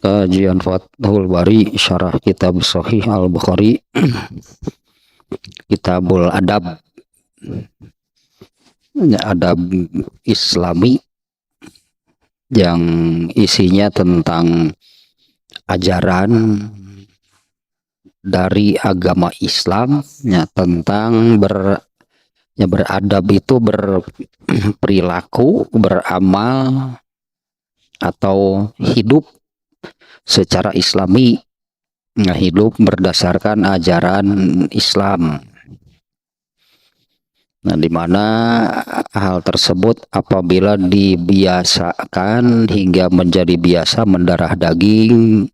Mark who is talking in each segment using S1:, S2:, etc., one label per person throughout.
S1: Kajian Fathul Bari Syarah Kitab Sahih Al-Bukhari Kitabul Adab, adab Islami, yang isinya tentang ajaran dari agama Islam, tentang beradab itu berperilaku, beramal atau hidup secara Islami, hidup berdasarkan ajaran Islam. Nah, di mana hal tersebut apabila dibiasakan hingga menjadi biasa mendarah daging,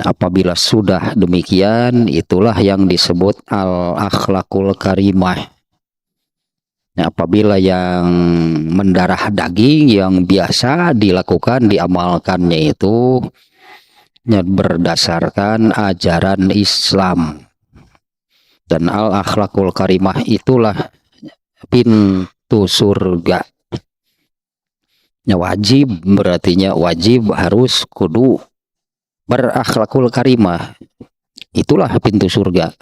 S1: apabila sudah demikian, itulah yang disebut al-akhlakul karimah. Nah, apabila yang mendarah daging yang biasa dilakukan, diamalkannya itu berdasarkan ajaran Islam. Dan al-akhlakul karimah itulah pintu surga. Wajib, berartinya wajib, harus, kudu berakhlakul karimah, itulah pintu surga.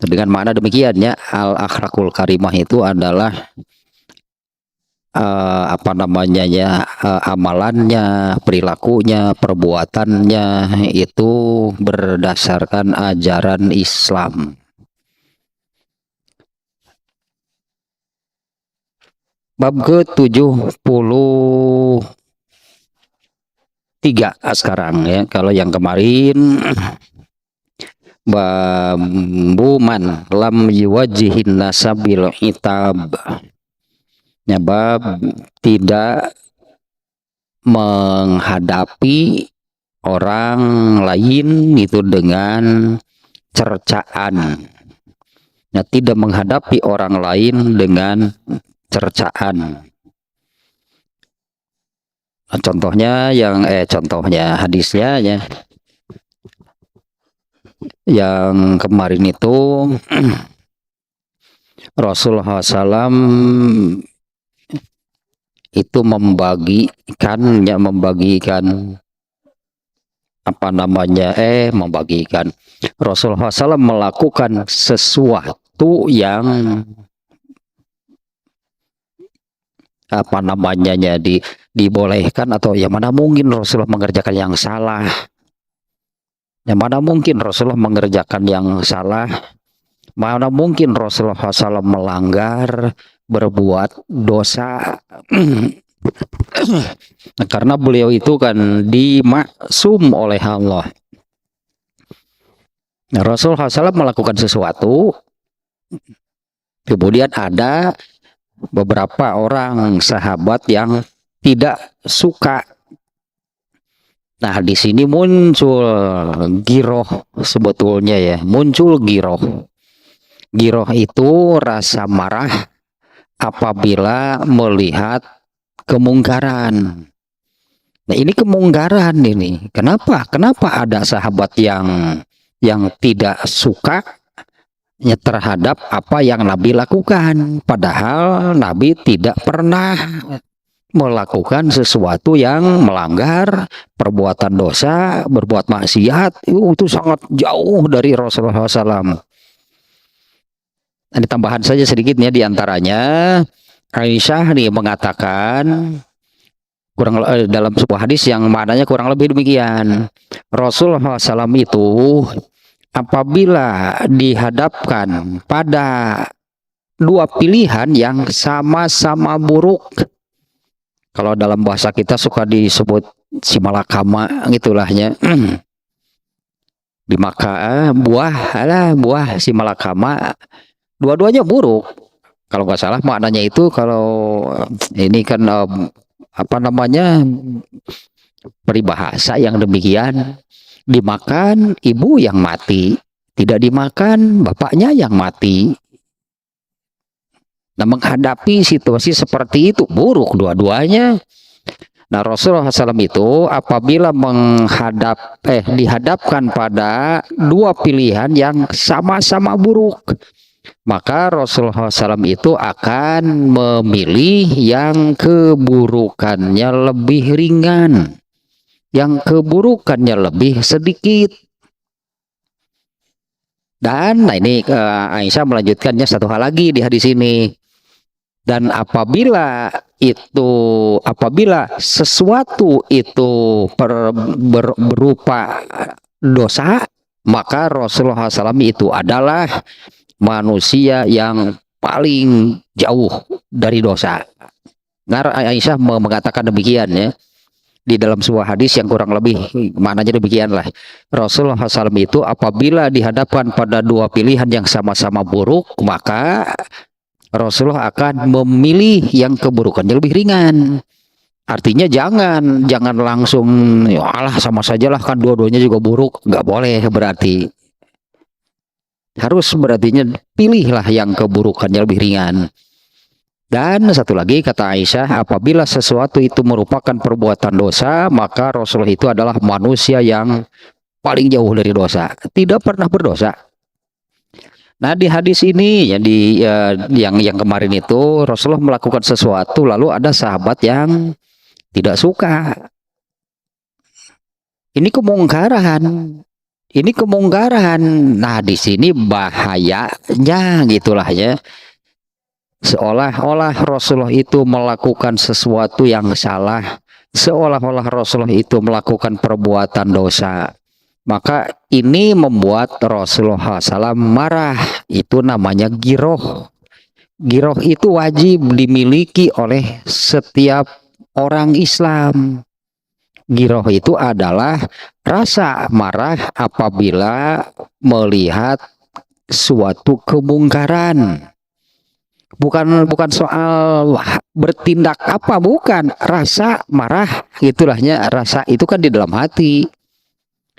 S1: Dengan makna demikiannya, al-akhlakul karimah itu adalah amalannya, perilakunya, perbuatannya itu berdasarkan ajaran Islam. Bab ke-73 sekarang ya. Kalau yang kemarin babu man lam yuwajjihin nasabil itab, ya, bab tidak menghadapi orang lain itu dengan cercaan, ya, tidak menghadapi orang lain dengan cercaan. Contohnya hadisnya ya, yang kemarin itu Rasulullah SAW itu membagikan Rasulullah SAW melakukan sesuatu yang dibolehkan, atau yang mana mungkin Rasulullah mengerjakan yang salah, mana mungkin Rasulullah SAW melanggar, berbuat dosa. Karena beliau itu kan dimaksum oleh Allah. Rasulullah SAW melakukan sesuatu, kemudian ada beberapa orang sahabat yang tidak suka. Nah, di sini muncul giroh, sebetulnya ya, muncul giroh. Giroh itu rasa marah apabila melihat kemungkaran. Nah, ini kemungkaran ini. Kenapa ada sahabat yang tidak suka terhadap apa yang Nabi lakukan, padahal Nabi tidak pernah melakukan sesuatu yang melanggar, perbuatan dosa, berbuat maksiat, itu sangat jauh dari Rasulullah SAW. Ini tambahan saja sedikitnya, diantaranya Aisyah nih mengatakan dalam sebuah hadis yang maknanya kurang lebih demikian. Rasulullah SAW itu apabila dihadapkan pada dua pilihan yang sama-sama buruk, kalau dalam bahasa kita suka disebut simalakama gitulahnya, dimakan buah simalakama, dua-duanya buruk. Kalau nggak salah maknanya itu, kalau ini kan peribahasa yang demikian, dimakan ibu yang mati, tidak dimakan bapaknya yang mati. Nah, menghadapi situasi seperti itu buruk dua-duanya. Nah, Rasulullah SAW itu apabila dihadapkan pada dua pilihan yang sama-sama buruk, maka Rasulullah SAW itu akan memilih yang keburukannya lebih ringan. yang keburukannya lebih sedikit. Dan nah ini Aisyah melanjutkannya satu hal lagi di hadis ini. Dan apabila sesuatu itu berupa dosa, maka Rasulullah SAW itu adalah manusia yang paling jauh dari dosa. Nah, Aisyah mengatakan demikian ya. Di dalam sebuah hadis yang kurang lebih maknanya demikianlah. Rasulullah SAW itu apabila dihadapkan pada dua pilihan yang sama-sama buruk, maka Rasulullah akan memilih yang keburukannya lebih ringan. Artinya jangan langsung ya Allah sama sajalah kan dua-duanya juga buruk, nggak boleh berarti. Harus berartinya pilihlah yang keburukannya lebih ringan. Dan satu lagi kata Aisyah, apabila sesuatu itu merupakan perbuatan dosa, maka Rasulullah itu adalah manusia yang paling jauh dari dosa, tidak pernah berdosa. Nah di hadis ini yang kemarin itu Rasulullah melakukan sesuatu, lalu ada sahabat yang tidak suka. Ini kemungkaran. Nah di sini bahayanya gitulah ya. Seolah-olah Rasulullah itu melakukan sesuatu yang salah, seolah-olah Rasulullah itu melakukan perbuatan dosa. Maka ini membuat Rasulullah SAW marah. Itu namanya giroh. Giroh itu wajib dimiliki oleh setiap orang Islam. Giroh itu adalah rasa marah apabila melihat suatu kemungkaran. Bukan soal bertindak apa, bukan, rasa marah itulahnya. Rasa itu kan di dalam hati.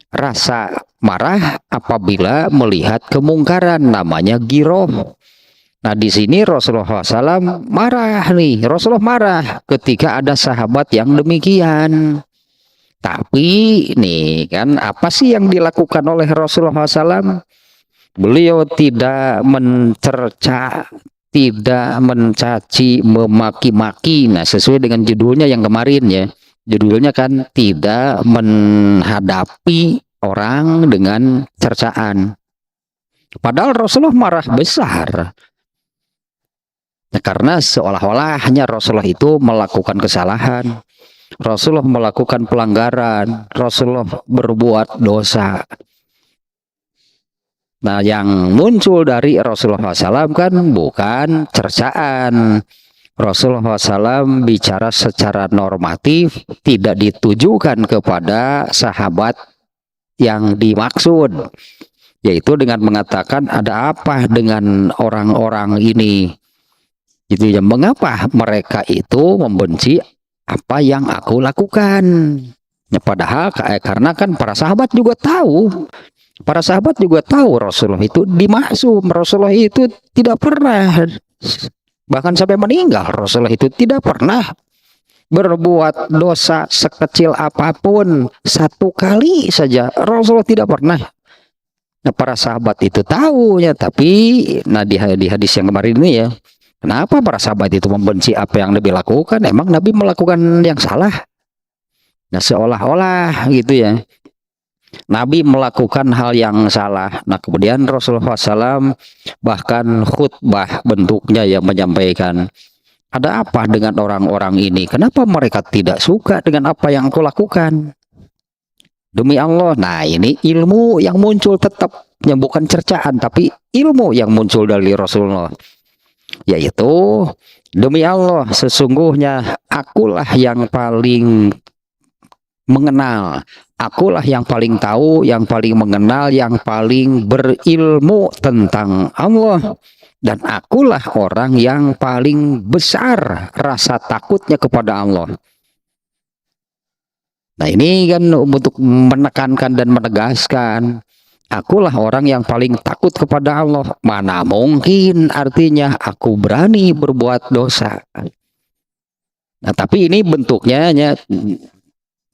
S1: Rasa marah apabila melihat kemungkaran namanya giroh. Nah di sini Rasulullah SAW marah nih. Rasulullah marah ketika ada sahabat yang demikian. Tapi nih kan apa sih yang dilakukan oleh Rasulullah SAW? Beliau tidak mencerca, tidak mencaci, memaki-maki. Nah sesuai dengan judulnya yang kemarin ya, judulnya kan tidak menghadapi orang dengan cercaan. Padahal Rasulullah marah besar ya, karena seolah-olah hanya Rasulullah itu melakukan kesalahan, Rasulullah melakukan pelanggaran, Rasulullah berbuat dosa. Nah yang muncul dari Rasulullah SAW kan bukan cercaan. Rasulullah SAW bicara secara normatif, tidak ditujukan kepada sahabat yang dimaksud, yaitu dengan mengatakan ada apa dengan orang-orang ini, gitu ya, mengapa mereka itu membenci apa yang aku lakukan ya, padahal karena kan para sahabat juga tahu Rasulullah itu dimaksum, Rasulullah itu tidak pernah, bahkan sampai meninggal Rasulullah itu tidak pernah berbuat dosa sekecil apapun. Satu kali saja Rasulullah tidak pernah. Nah para sahabat itu tahu ya, tapi nah di hadis yang kemarin ini ya, kenapa para sahabat itu membenci apa yang Nabi lakukan? Emang Nabi melakukan yang salah? Nah seolah-olah gitu ya, Nabi melakukan hal yang salah. Nah kemudian Rasulullah SAW bahkan khutbah bentuknya yang menyampaikan, ada apa dengan orang-orang ini? Kenapa mereka tidak suka dengan apa yang aku lakukan? Demi Allah, nah ini ilmu yang muncul tetap, yang bukan cercaan, tapi ilmu yang muncul dari Rasulullah, yaitu demi Allah sesungguhnya akulah yang paling mengenal, akulah yang paling tahu, yang paling mengenal, yang paling berilmu tentang Allah, dan akulah orang yang paling besar rasa takutnya kepada Allah. Nah ini kan untuk menekankan dan menegaskan, akulah orang yang paling takut kepada Allah. Mana mungkin artinya aku berani berbuat dosa. Nah tapi ini bentuknya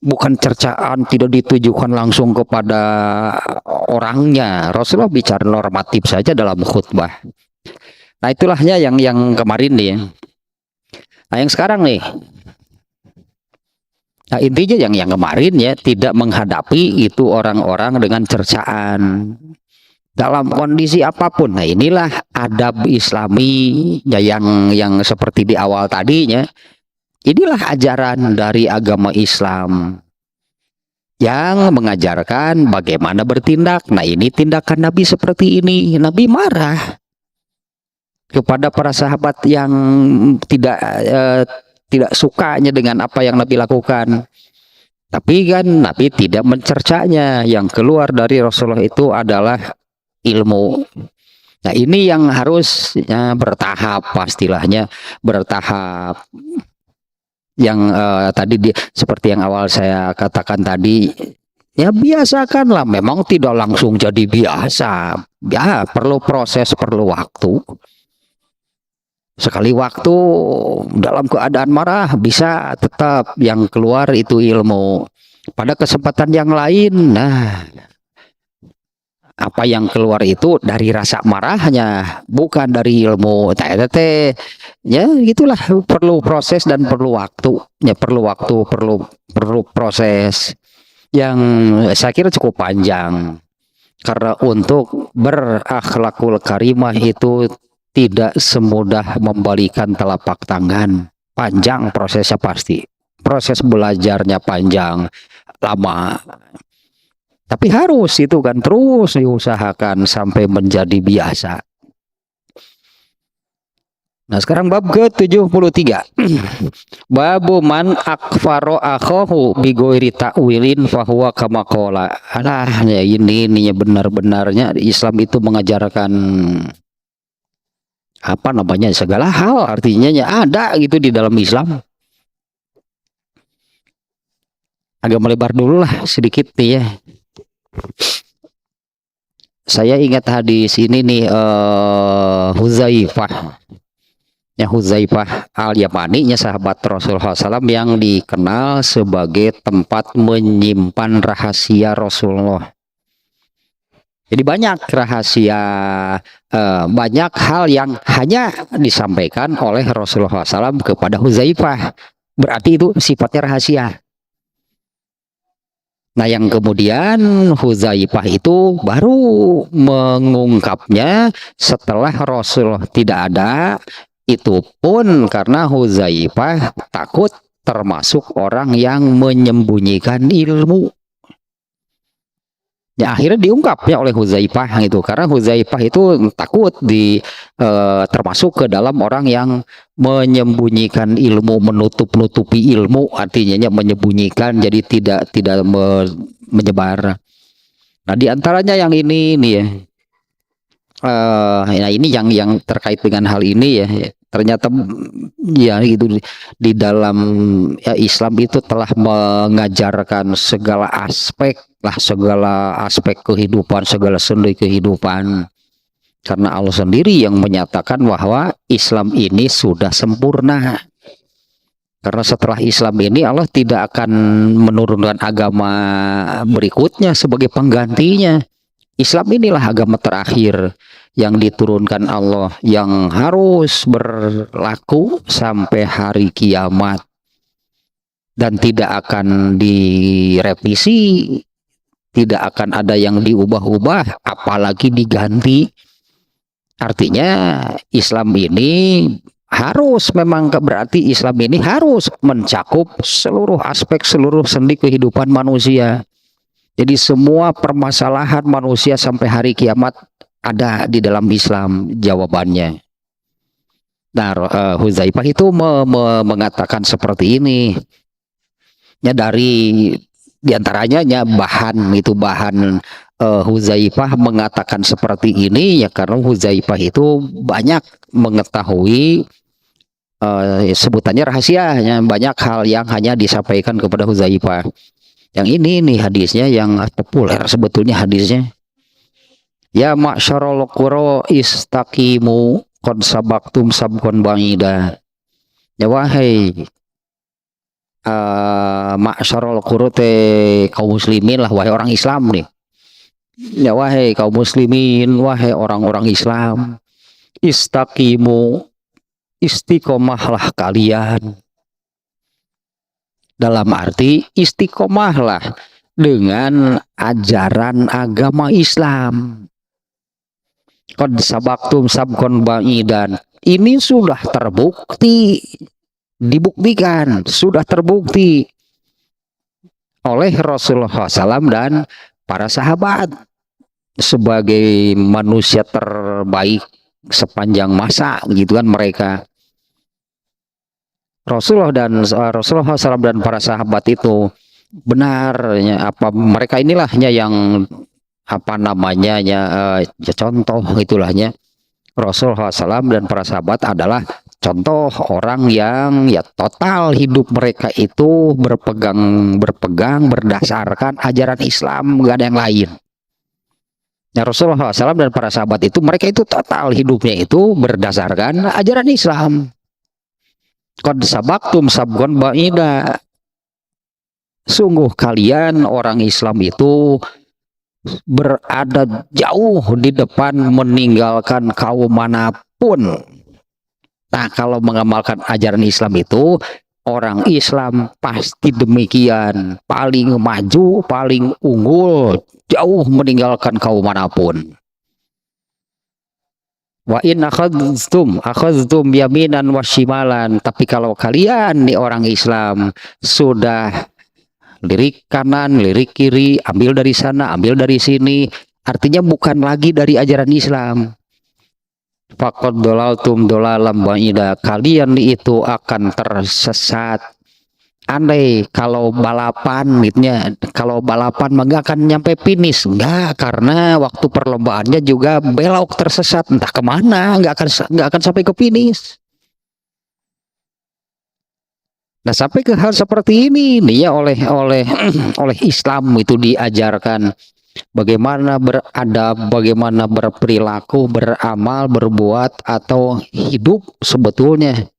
S1: bukan cercaan, tidak ditujukan langsung kepada orangnya. Rasulullah bicara normatif saja dalam khutbah. Nah itulahnya yang kemarin nih. Nah yang sekarang nih, Nah, intinya yang kemarin ya, tidak menghadapi itu orang-orang dengan cercaan dalam kondisi apapun. Nah, inilah adab Islami ya, yang seperti di awal tadinya. Inilah ajaran dari agama Islam yang mengajarkan bagaimana bertindak. Nah, ini tindakan Nabi seperti ini. Nabi marah kepada para sahabat yang tidak sukanya dengan apa yang Nabi lakukan. Tapi kan Nabi tidak mencercanya. Yang keluar dari Rasulullah itu adalah ilmu. Nah, ini yang harus ya, bertahap, pastilahnya bertahap. Yang tadi seperti yang awal saya katakan tadi, ya biasakanlah, memang tidak langsung jadi biasa. Ya, perlu proses, perlu waktu. Sekali waktu dalam keadaan marah bisa tetap yang keluar itu ilmu. Pada kesempatan yang lain, nah, apa yang keluar itu dari rasa marahnya, bukan dari ilmu. Ya gitulah, perlu proses dan perlu waktu. Ya perlu waktu, perlu proses yang saya kira cukup panjang. Karena untuk berakhlakul karimah itu tidak semudah membalikan telapak tangan. Panjang prosesnya pasti. Proses belajarnya panjang, lama. Tapi harus itu kan terus diusahakan sampai menjadi biasa. Nah, sekarang bab ke-73. Babu man akfaro akhahu bigoiri ta'wilin fahuwa kama qala. Alah, ya ini benar-benarnya Islam itu mengajarkan apa namanya segala hal, artinya ya ada gitu di dalam Islam. Agak melebar dulu lah sedikit nih ya. Saya ingat hadis ini nih, Huzaifah. Ya, Huzaifah al-Yamani, nya sahabat Rasulullah SAW yang dikenal sebagai tempat menyimpan rahasia Rasulullah. Jadi banyak rahasia, banyak hal yang hanya disampaikan oleh Rasulullah SAW kepada Huzaifah. Berarti itu sifatnya rahasia. Nah, yang kemudian Huzaifah itu baru mengungkapnya setelah Rasulullah tidak ada. Itu pun karena Huzaifah takut termasuk orang yang menyembunyikan ilmu. Ya, akhirnya diungkapnya oleh Huzaifah itu karena Huzaifah itu takut termasuk ke dalam orang yang menyembunyikan ilmu, menutupi ilmu, artinya menyembunyikan, jadi tidak menyebar. Nah, diantaranya yang ini nih ya. Nah, ini yang terkait dengan hal ini ya. Ternyata ya itu di dalam ya, Islam itu telah mengajarkan segala aspek kehidupan, segala sendi kehidupan. Karena Allah sendiri yang menyatakan bahwa Islam ini sudah sempurna. Karena setelah Islam ini Allah tidak akan menurunkan agama berikutnya sebagai penggantinya. Islam inilah agama terakhir yang diturunkan Allah, yang harus berlaku sampai hari kiamat dan tidak akan direvisi, tidak akan ada yang diubah-ubah, apalagi diganti. Artinya Islam ini harus, memang berarti Islam ini harus mencakup seluruh aspek, seluruh sendi kehidupan manusia. Jadi semua permasalahan manusia sampai hari kiamat ada di dalam Islam jawabannya. Nah, Huzaifah itu mengatakan seperti ini. Ya, dari diantaranya ya bahan Huzaifah mengatakan seperti ini ya karena Huzaifah itu banyak mengetahui sebutannya rahasia, ya, banyak hal yang hanya disampaikan kepada Huzaifah. Yang ini nih hadisnya yang populer sebetulnya hadisnya. Ya ma'syarul qura istaqimu qad sabaqtum sabqan ba'ida. Ya wahai ma'syarul qura kaum muslimin lah, wahai orang Islam nih. Ya wahai kaum muslimin, wahai orang-orang Islam, istaqimu, istiqomahlah kalian. Dalam arti istiqomahlah dengan ajaran agama Islam. Qad sabaqtum sabqan ba'idan. Ini sudah terbukti, dibuktikan, sudah terbukti oleh Rasulullah SAW dan para sahabat sebagai manusia terbaik sepanjang masa, gitu kan mereka. Rasulullah SAW dan para sahabat itu benarnya apa mereka inilahnya yang apa namanya ya, contoh itulahnya. Rasulullah SAW dan para sahabat adalah contoh orang yang ya total hidup mereka itu berpegang berdasarkan ajaran Islam, gak ada yang lain. Ya, Rasulullah SAW dan para sahabat itu mereka itu total hidupnya itu berdasarkan ajaran Islam. Qad sabaqtum sabqan ba'ida. Sungguh kalian orang Islam itu berada jauh di depan meninggalkan kaum manapun. Nah, kalau mengamalkan ajaran Islam itu, orang Islam pasti demikian, paling maju, paling unggul, jauh meninggalkan kaum manapun. Wa in akhadztum yaminan washimalan. Tapi kalau kalian nih orang Islam sudah lirik kanan, lirik kiri, ambil dari sana, ambil dari sini, artinya bukan lagi dari ajaran Islam. Faqad dolaltum dolalam ba'ida. Kalian itu akan tersesat. Andai kalau balapan gitunya, kalau balapan mah akan nyampe finish, enggak, karena waktu perlombaannya juga belok tersesat entah kemana, nggak akan sampai ke finish. Nah, sampai ke hal seperti ini nih ya oleh Islam itu diajarkan bagaimana beradab, bagaimana berperilaku, beramal, berbuat atau hidup sebetulnya.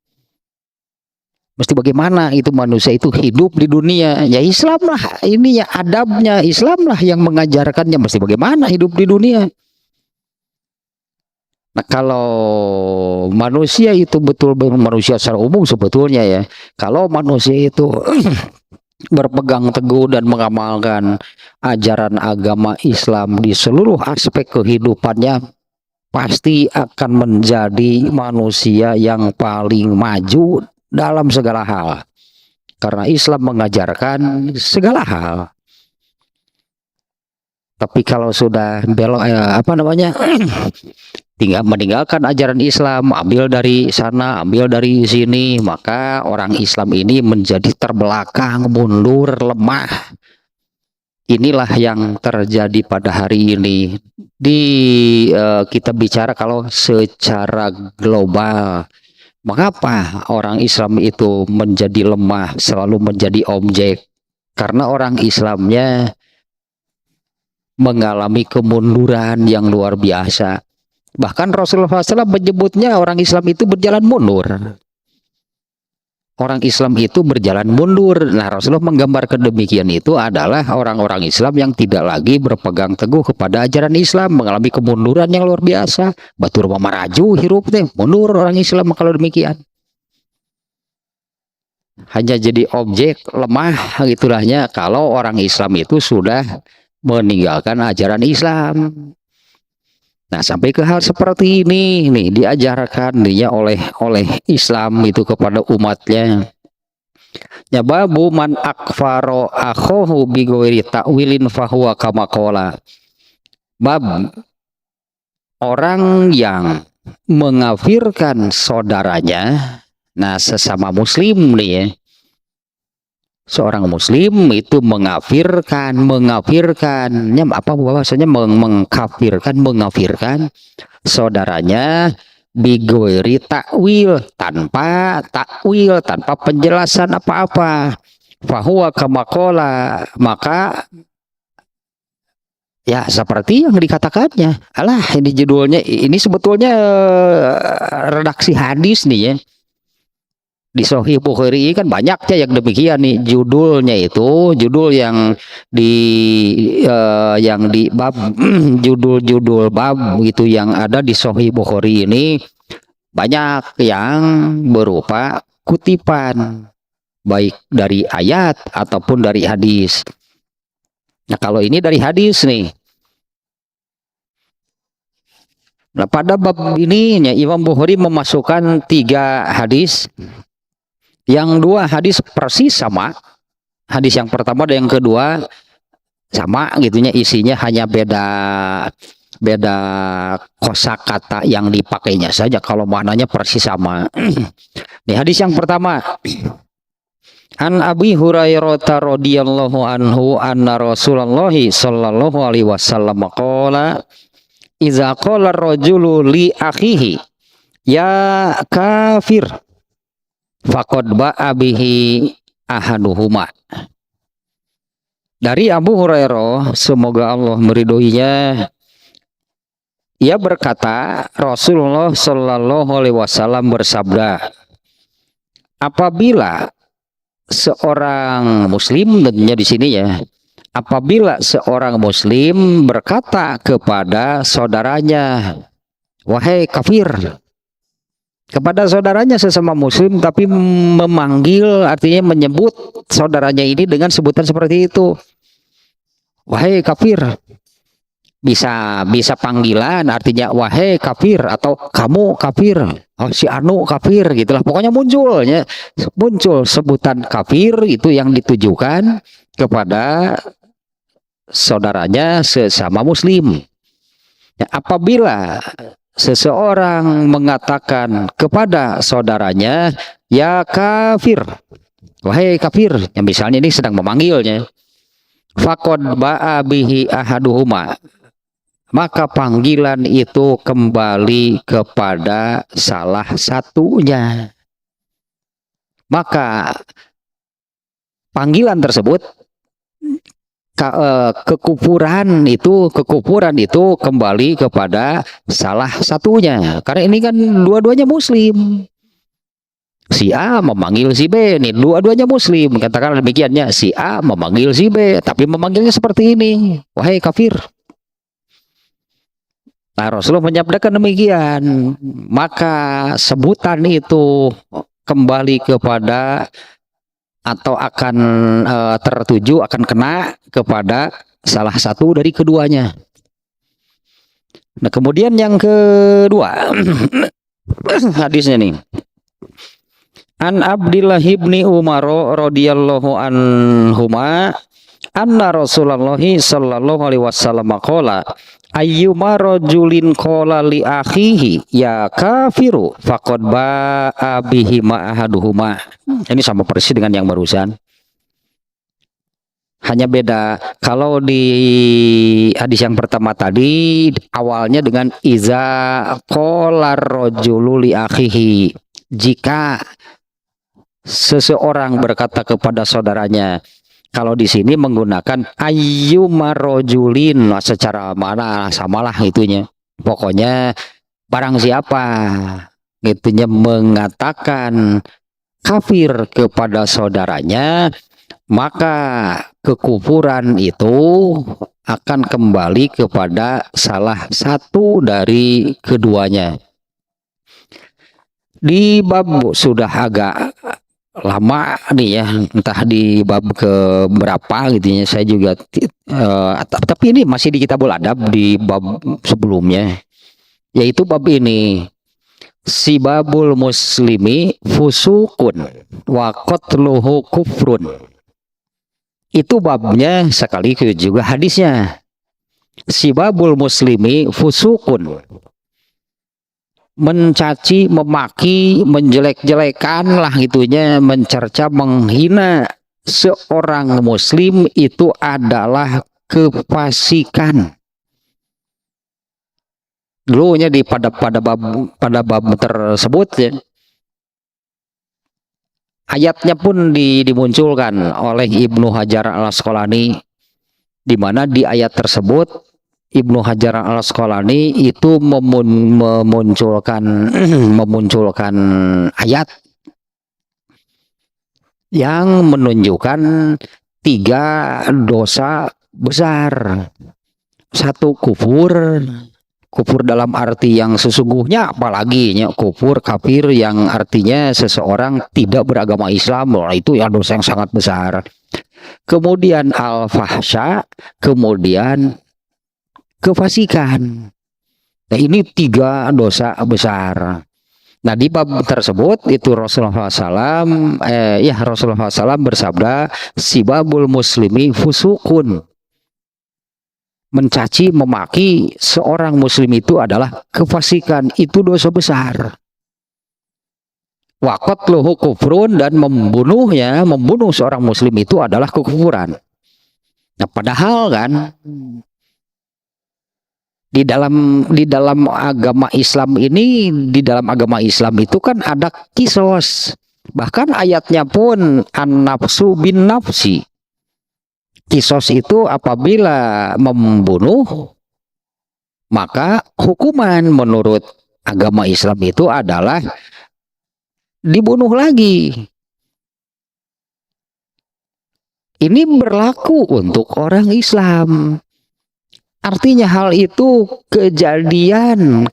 S1: Mesti bagaimana itu manusia itu hidup di dunia. Ya Islam lah ini ya adabnya, Islam lah yang mengajarkannya mesti bagaimana hidup di dunia. Nah, kalau manusia itu betul-betul manusia secara umum sebetulnya ya, kalau manusia itu berpegang teguh dan mengamalkan ajaran agama Islam di seluruh aspek kehidupannya, pasti akan menjadi manusia yang paling maju dalam segala hal. Karena Islam mengajarkan segala hal. Tapi kalau sudah belok tinggal meninggalkan ajaran Islam, ambil dari sana, ambil dari sini, maka orang Islam ini menjadi terbelakang, mundur, lemah. Inilah yang terjadi pada hari ini. Kita bicara kalau secara global, mengapa orang Islam itu menjadi lemah, selalu menjadi objek? Karena orang Islamnya mengalami kemunduran yang luar biasa. Bahkan Rasulullah SAW menyebutnya orang Islam itu berjalan mundur. Orang Islam itu berjalan mundur. Nah, Rasulullah menggambarkan demikian itu adalah orang-orang Islam yang tidak lagi berpegang teguh kepada ajaran Islam, mengalami kemunduran yang luar biasa. Batur mamaraju hirup teh, mundur orang Islam kalau demikian. Hanya jadi objek lemah gitulahnya kalau orang Islam itu sudah meninggalkan ajaran Islam. Nah, sampai ke hal seperti ini nih diajarkan dia oleh Islam itu kepada umatnya. Ya babu man akfaro akhohu bighairi ta'wilin fahuwa kama qala. Bab orang yang mengafirkan saudaranya, nah sesama muslim nih ya. Seorang muslim itu mengafirkannya apa bahwasanya mengkafirkan saudaranya bighairi takwil, tanpa takwil, tanpa penjelasan apa-apa. Fahuwa kama qala, maka ya seperti yang dikatakannya. Alah, ini judulnya, ini sebetulnya redaksi hadis nih ya. Di Sahih Bukhari kan banyaknya yang demikian nih, judulnya itu judul yang di bab judul bab gitu yang ada di Sahih Bukhari ini banyak yang berupa kutipan. baik dari ayat ataupun dari hadis. Nah, kalau ini dari hadis nih. Nah, pada bab ini Imam Bukhari memasukkan 3 hadis, yang 2 hadis persis sama. Hadis yang pertama dan yang kedua sama gitunya, isinya hanya beda kosakata yang dipakainya saja, kalau maknanya persis sama. Nih hadis yang pertama, An Abi Hurairah radhiyallahu anhu anna Rasulullah sallallahu alaihi wasallam qala iza qala rajulu li akhihi ya kafir faqad ba'a bihi ahaduhuma. Dari Abu Hurairah, semoga Allah meridhoinya, ia berkata, Rasulullah Shallallahu Alaihi Wasallam bersabda, apabila seorang muslim, tentunya di sini ya, apabila seorang muslim berkata kepada saudaranya, wahai kafir, kepada saudaranya sesama muslim, tapi memanggil, artinya menyebut saudaranya ini dengan sebutan seperti itu, wahai kafir. Bisa panggilan, artinya wahai kafir atau kamu kafir, oh si anu kafir, gitulah pokoknya muncul sebutan kafir itu yang ditujukan kepada saudaranya sesama muslim. Ya, apabila seseorang mengatakan kepada saudaranya ya kafir, wahai kafir, yang misalnya ini sedang memanggilnya, faqad ba'a bihi ahaduhuma, maka panggilan itu kembali kepada salah satunya. Maka panggilan tersebut, kekufuran itu kembali kepada salah satunya. Karena ini kan dua-duanya muslim. Si A memanggil si B, nih dua-duanya muslim. Katakanlah demikiannya, si A memanggil si B, tapi memanggilnya seperti ini, wahai kafir. Nah, Rasulullah menyabdakan demikian, maka sebutan itu kembali kepada atau akan tertuju, akan kena kepada salah satu dari keduanya. Nah, kemudian yang kedua, hadisnya nih. An Abdillah ibni Umar radhiyallahu anhuma anna Rasulullah sallallahu alaihi wasallam qala ayyuma rajulin qala li akhihi ya kafiru faqad ba'a bihi ma ahaduhuma. Ini sama persis dengan yang barusan. Hanya beda, kalau di hadis yang pertama tadi awalnya dengan iza qala rajulu li akhihi, jika seseorang berkata kepada saudaranya. Kalau di sini menggunakan ayyuma rajulin, secara mana samalah itunya. Pokoknya barang siapa itunya mengatakan kafir kepada saudaranya, maka kekufuran itu akan kembali kepada salah satu dari keduanya. Di bab sudah agak lama nih ya, entah di bab ke berapa gitu ya, saya juga tapi ini masih di Kitabul Adab di bab sebelumnya, yaitu bab ini, sibabul muslimi fusukun wa qatluhu kufrun. Itu babnya sekaligus juga hadisnya, sibabul muslimi fusukun, mencaci, memaki, menjelek-jelekan lah gitunya, mencerca, menghina seorang muslim itu adalah kefasikan. Dulunya pada bab tersebut ya, ayatnya pun dimunculkan oleh Ibnu Hajar Al-Asqalani, di mana di ayat tersebut Ibnu Hajar Al-Asqalani itu memunculkan ayat yang menunjukkan 3 dosa besar. 1 kufur Kufur dalam arti yang sesungguhnya, apalagi kufur kafir yang artinya seseorang tidak beragama Islam, itu ya dosa yang sangat besar. Kemudian al-fahsya, kemudian kefasikan. Nah, ini 3 dosa besar. Nah, di bab tersebut itu Rasulullah SAW, Rasulullah SAW bersabda, sibabul muslimi fusukun. Mencaci, memaki seorang muslim itu adalah kefasikan, itu dosa besar. Wakot lohu kufrun, dan membunuh seorang muslim itu adalah kekufuran. Nah, padahal kan di dalam agama Islam ini, di dalam agama Islam itu kan ada kisos. Bahkan ayatnya pun an-nafsu bin nafsi. Kisos itu apabila membunuh, maka hukuman menurut agama Islam itu adalah dibunuh lagi. Ini berlaku untuk orang Islam. Artinya hal itu kejadian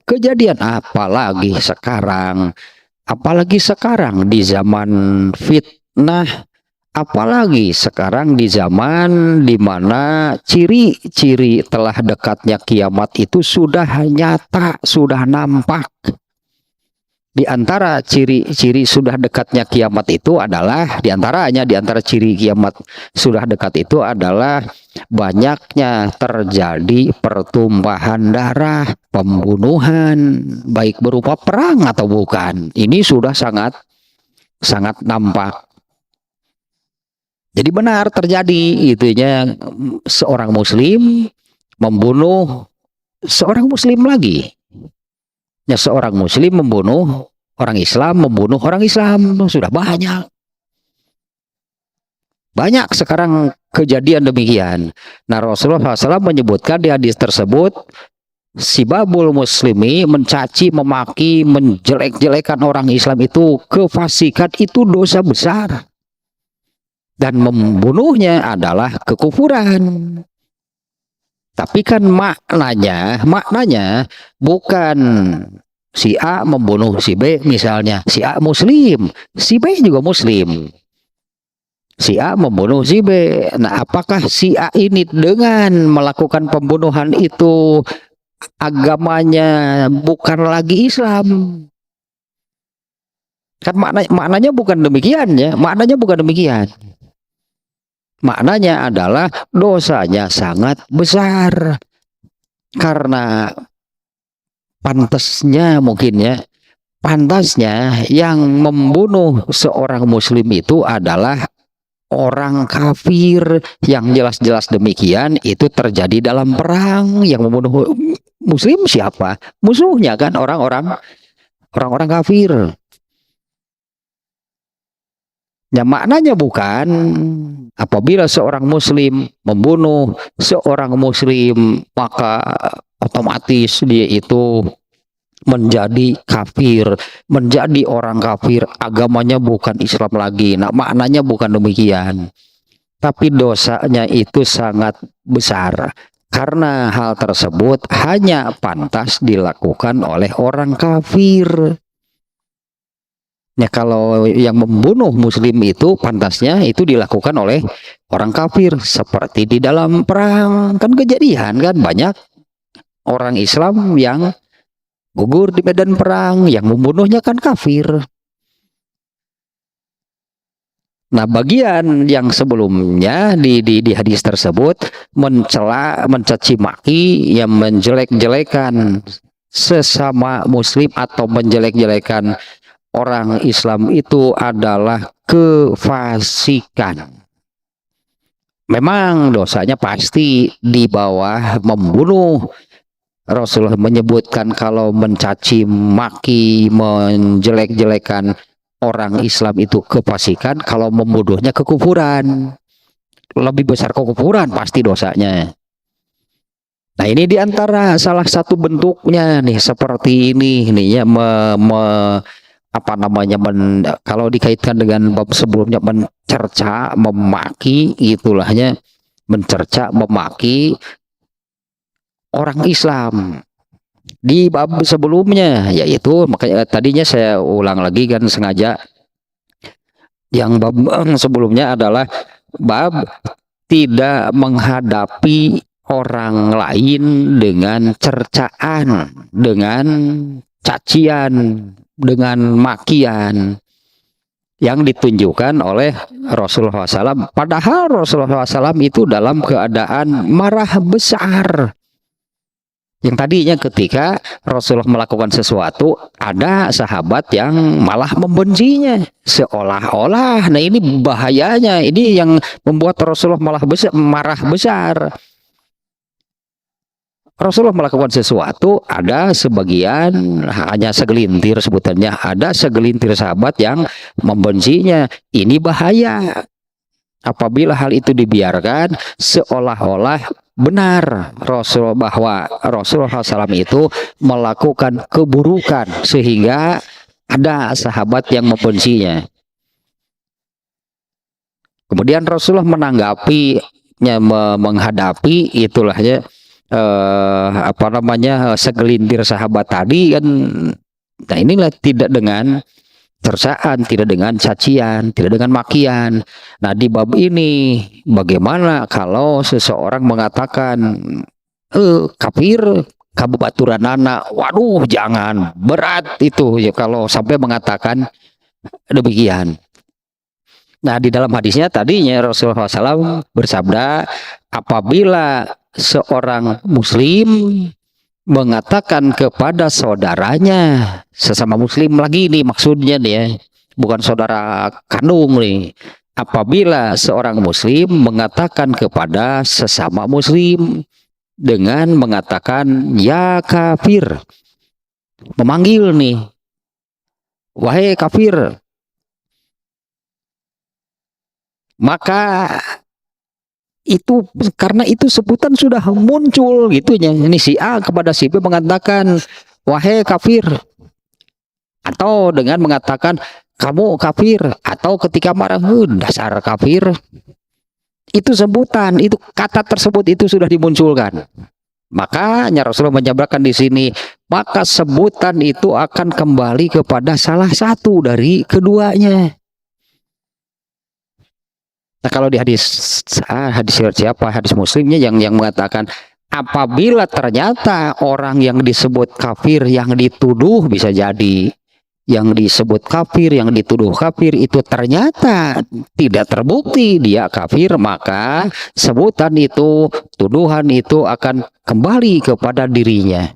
S1: apalagi sekarang di zaman fitnah, apalagi sekarang di zaman di mana ciri-ciri telah dekatnya kiamat itu sudah nyata, sudah nampak. Di antara ciri-ciri sudah dekatnya kiamat itu adalah, di antara ciri kiamat sudah dekat itu adalah banyaknya terjadi pertumpahan darah, pembunuhan, baik berupa perang atau bukan. Ini sudah sangat nampak. Jadi benar terjadi itunya, seorang muslim membunuh seorang muslim lagi. Ya, seorang muslim membunuh orang Islam, sudah banyak sekarang kejadian demikian. Nah, Rasulullah SAW menyebutkan di hadis tersebut, sibabul muslimi, mencaci, memaki, menjelek-jelekan orang Islam itu kefasikan, itu dosa besar, dan membunuhnya adalah kekufuran. Tapi kan maknanya bukan si A membunuh si B, misalnya si A muslim, si B juga muslim. Si A membunuh si B. Nah, apakah si A ini dengan melakukan pembunuhan itu agamanya bukan lagi Islam? Kan maknanya bukan demikian ya, maknanya bukan demikian. Maknanya adalah dosanya sangat besar, karena pantasnya yang membunuh seorang muslim itu adalah orang kafir, yang jelas-jelas demikian itu terjadi dalam perang. Yang membunuh muslim siapa? Musuhnya kan orang-orang kafir. Ya, maknanya bukan apabila seorang muslim membunuh seorang muslim maka otomatis dia itu menjadi kafir, menjadi orang kafir, agamanya bukan Islam lagi. Nah, maknanya bukan demikian. Tapi dosanya itu sangat besar, karena hal tersebut hanya pantas dilakukan oleh orang kafir. Ya, kalau yang membunuh muslim itu pantasnya itu dilakukan oleh orang kafir, seperti di dalam perang. Kan kejadian kan banyak orang Islam yang gugur di medan perang, yang membunuhnya kan kafir. Nah, bagian yang sebelumnya di hadis tersebut mencela, mencaci maki, yang menjelek-jelekan sesama muslim atau menjelek-jelekan orang Islam itu adalah kefasikan. Memang dosanya pasti di bawah membunuh. Rasulullah menyebutkan kalau mencaci maki, menjelek-jelekan orang Islam itu kefasikan, kalau membunuhnya kekufuran. Lebih besar kekufuran pasti dosanya. Nah, ini diantara salah satu bentuknya nih, seperti ini nih ya, kalau dikaitkan dengan bab sebelumnya, mencerca, memaki, itulahnya mencerca, memaki orang Islam. di bab sebelumnya, yaitu makanya tadinya saya ulang lagi kan sengaja, yang bab sebelumnya adalah bab tidak menghadapi orang lain dengan cercaan, dengan cacian, dengan makian yang ditunjukkan oleh Rasulullah SAW. Padahal Rasulullah SAW itu dalam keadaan marah besar. Yang tadinya ketika Rasulullah melakukan sesuatu, ada sahabat yang malah membencinya. Seolah-olah, nah ini bahayanya, ini yang membuat Rasulullah malah marah besar. Rasulullah melakukan sesuatu, ada sebagian, hanya segelintir sebutannya, ada segelintir sahabat yang membencinya. Ini bahaya. Apabila hal itu dibiarkan, seolah-olah benar bahwa Rasulullah SAW itu melakukan keburukan, sehingga ada sahabat yang membencinya. Kemudian Rasulullah menanggapinya, menghadapi itulahnya, segelintir sahabat tadi kan. Nah inilah tidak dengan cercaan, tidak dengan cacian, tidak dengan makian. Nah di bab ini bagaimana kalau seseorang mengatakan kafir kabubaturan anak, waduh jangan, berat itu ya kalau sampai mengatakan demikian. Nah di dalam hadisnya tadinya Rasulullah SAW bersabda, apabila seorang muslim mengatakan kepada saudaranya, sesama muslim lagi nih maksudnya nih ya, bukan saudara kandung nih. Apabila seorang muslim mengatakan kepada sesama muslim dengan mengatakan ya kafir, memanggil nih, wahai kafir, maka itu karena itu sebutan sudah muncul gitunya. Ini si A kepada si B mengatakan wahai kafir, atau dengan mengatakan kamu kafir, atau ketika marah dasar kafir. Itu sebutan, itu kata tersebut itu sudah dimunculkan. Makanya Rasulullah menjabarkan di sini, maka sebutan itu akan kembali kepada salah satu dari keduanya. Nah kalau di hadis siapa, hadis muslimnya yang mengatakan apabila ternyata orang yang disebut kafir, yang dituduh, bisa jadi yang disebut kafir, yang dituduh kafir itu ternyata tidak terbukti dia kafir, maka sebutan itu, tuduhan itu akan kembali kepada dirinya.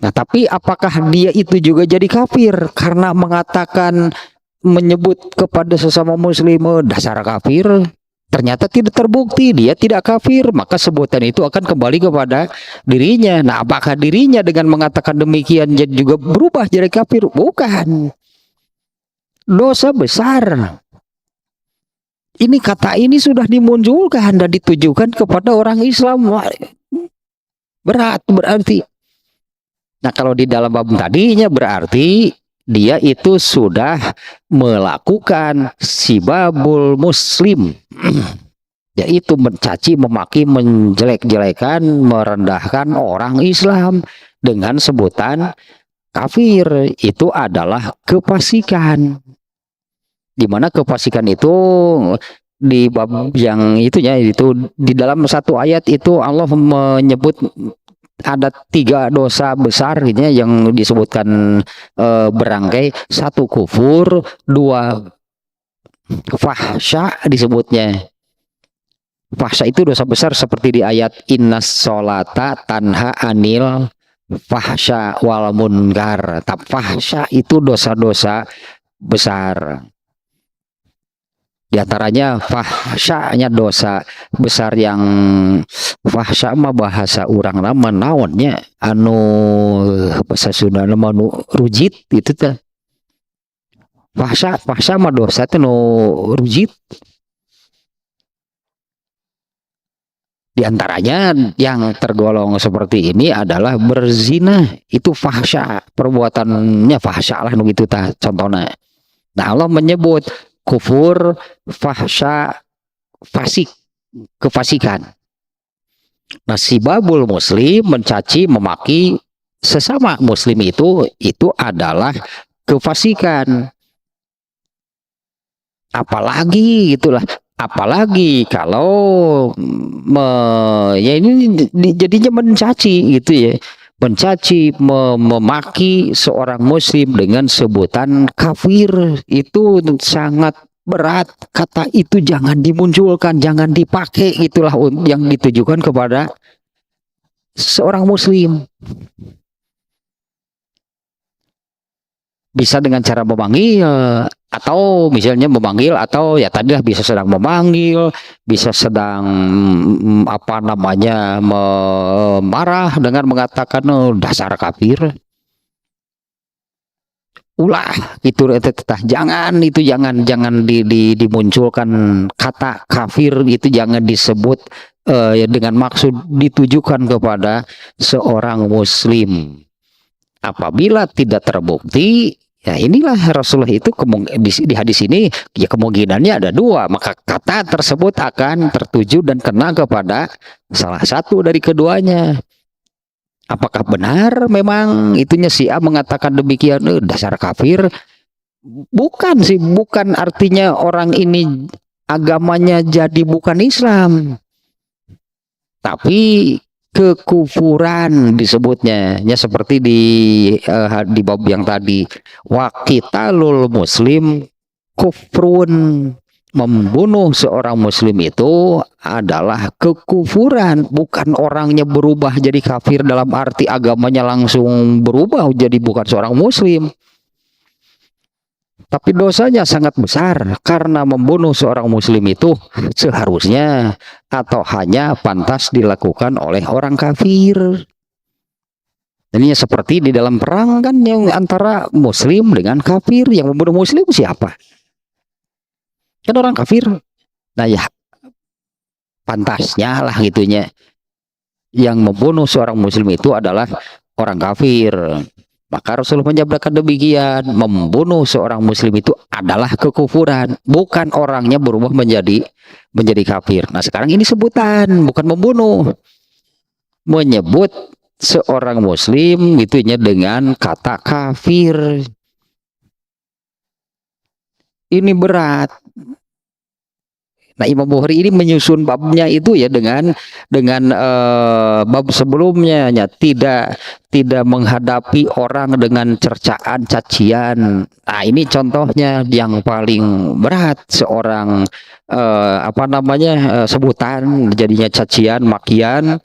S1: Nah tapi apakah dia itu juga jadi kafir karena mengatakan, menyebut kepada sesama muslim dasar kafir, ternyata tidak terbukti dia tidak kafir, maka sebutan itu akan kembali kepada dirinya. Nah apakah dirinya dengan mengatakan demikian jadi juga berubah jadi kafir? Bukan. Dosa besar. Ini kata ini sudah dimunculkan dan ditujukan kepada orang Islam, berat berarti. Nah kalau di dalam bab tadinya berarti dia itu sudah melakukan sibabul muslim, yaitu mencaci, memaki, menjelek-jelekan, merendahkan orang Islam dengan sebutan kafir. Itu adalah kefasikan. Dimana kefasikan itu di bab yang itunya, itu di dalam satu ayat itu Allah menyebut ada 3 dosa besar gitu ya, yang disebutkan berangkai. 1 kufur, 2 fahsya disebutnya. Fahsya itu dosa besar seperti di ayat innas sholata tanha anil fahsya wal munkar. Fahsya itu dosa-dosa besar. Di antaranya fahsyanya dosa besar, yang fahsya mah bahasa orang nama naonnya anu bahasa Sunda nama nu rujit itu teh. Fahsya mah dosa teh nu rujit. Di antaranya yang tergolong seperti ini adalah berzina. Itu fahsya, perbuatannya fahsya lah gitu tah contohnya. Nah Allah menyebut kufur, fahsya, fasik, kefasikan. Nah sibabul muslim, mencaci, memaki sesama muslim itu adalah kefasikan. Apalagi itulah, apalagi kalau ya ini jadinya mencaci gitu ya, mencaci, memaki seorang muslim dengan sebutan kafir, itu sangat berat. Kata itu jangan dimunculkan, jangan dipakai, itulah yang ditujukan kepada seorang muslim. Bisa dengan cara memanggil, atau misalnya memanggil, atau ya tadilah bisa sedang memanggil, bisa sedang apa namanya marah dengan mengatakan oh, dasar kafir. Ulah itu jangan, itu jangan dimunculkan kata kafir, itu jangan disebut dengan maksud ditujukan kepada seorang muslim. Apabila tidak terbukti, ya inilah Rasulullah itu di hadis ini ya kemungkinannya ada dua, maka kata tersebut akan tertuju dan kena kepada salah satu dari keduanya. Apakah benar memang itunya si A mengatakan demikian, dasar kafir? Bukan sih, bukan artinya orang ini agamanya jadi bukan Islam, tapi kekufuran disebutnya, ya seperti di bab yang tadi, wa qitalul muslim kufrun, membunuh seorang muslim itu adalah kekufuran, bukan orangnya berubah jadi kafir dalam arti agamanya langsung berubah jadi bukan seorang muslim. Tapi dosanya sangat besar, karena membunuh seorang muslim itu seharusnya atau hanya pantas dilakukan oleh orang kafir. Ini seperti di dalam perang kan, yang antara muslim dengan kafir, yang membunuh muslim siapa? Kan orang kafir. Nah ya pantasnya lah gitunya, yang membunuh seorang muslim itu adalah orang kafir. Maka Rasulullah menyabdakan demikian, membunuh seorang muslim itu adalah kekufuran, bukan orangnya berubah menjadi kafir. Nah sekarang ini sebutan, bukan membunuh, menyebut seorang muslim itunya dengan kata kafir. Ini berat. Nah Imam Bukhari ini menyusun babnya itu ya dengan bab sebelumnya, ya tidak menghadapi orang dengan cercaan, cacian. Nah ini contohnya yang paling berat, seorang apa namanya sebutan jadinya cacian, makian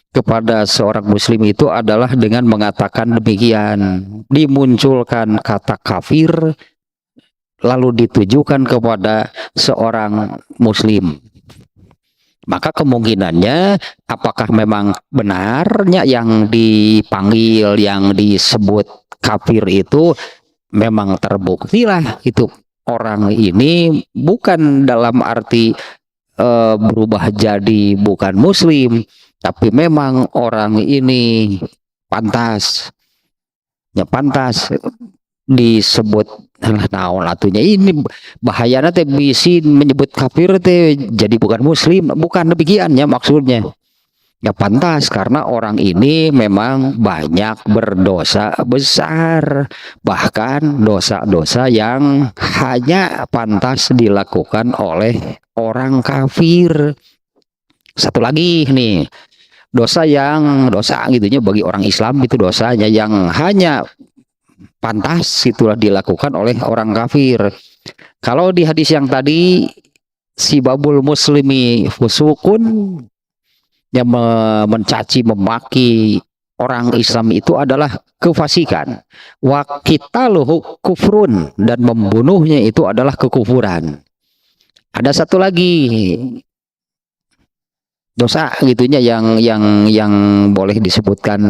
S1: kepada seorang muslim itu adalah dengan mengatakan demikian, dimunculkan kata kafir lalu ditujukan kepada seorang muslim. Maka kemungkinannya apakah memang benarnya yang dipanggil, yang disebut kafir itu memang terbuktilah itu orang ini bukan dalam arti berubah jadi bukan muslim, tapi memang orang ini pantas, ya pantas disebut naon atunya. Ini bahayana teh bisi menyebut kafir teh jadi bukan muslim, bukan demikiannya maksudnya. Ya pantas karena orang ini memang banyak berdosa besar, bahkan dosa-dosa yang hanya pantas dilakukan oleh orang kafir. Satu lagi nih, dosa gitunya bagi orang Islam itu dosanya yang hanya pantas itulah dilakukan oleh orang kafir. Kalau di hadis yang tadi, si babul muslimi fusukun, yang mencaci memaki orang Islam itu adalah kefasikan. Wa qitaluhu kufrun, dan membunuhnya itu adalah kekufuran. Ada satu lagi dosa gitunya yang boleh disebutkan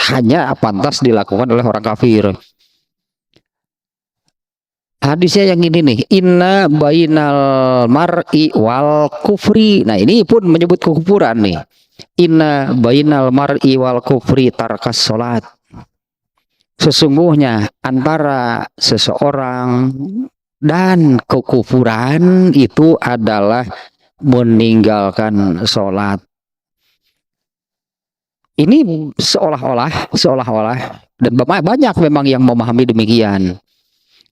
S1: hanya pantas dilakukan oleh orang kafir. Hadisnya yang ini nih, inna bainal mar'i wal kufri. Nah ini pun menyebut kekufuran nih. Inna bainal mar'i wal kufri tarkas sholat. Sesungguhnya antara seseorang dan kekufuran itu adalah meninggalkan sholat. Ini seolah-olah dan banyak memang yang memahami demikian.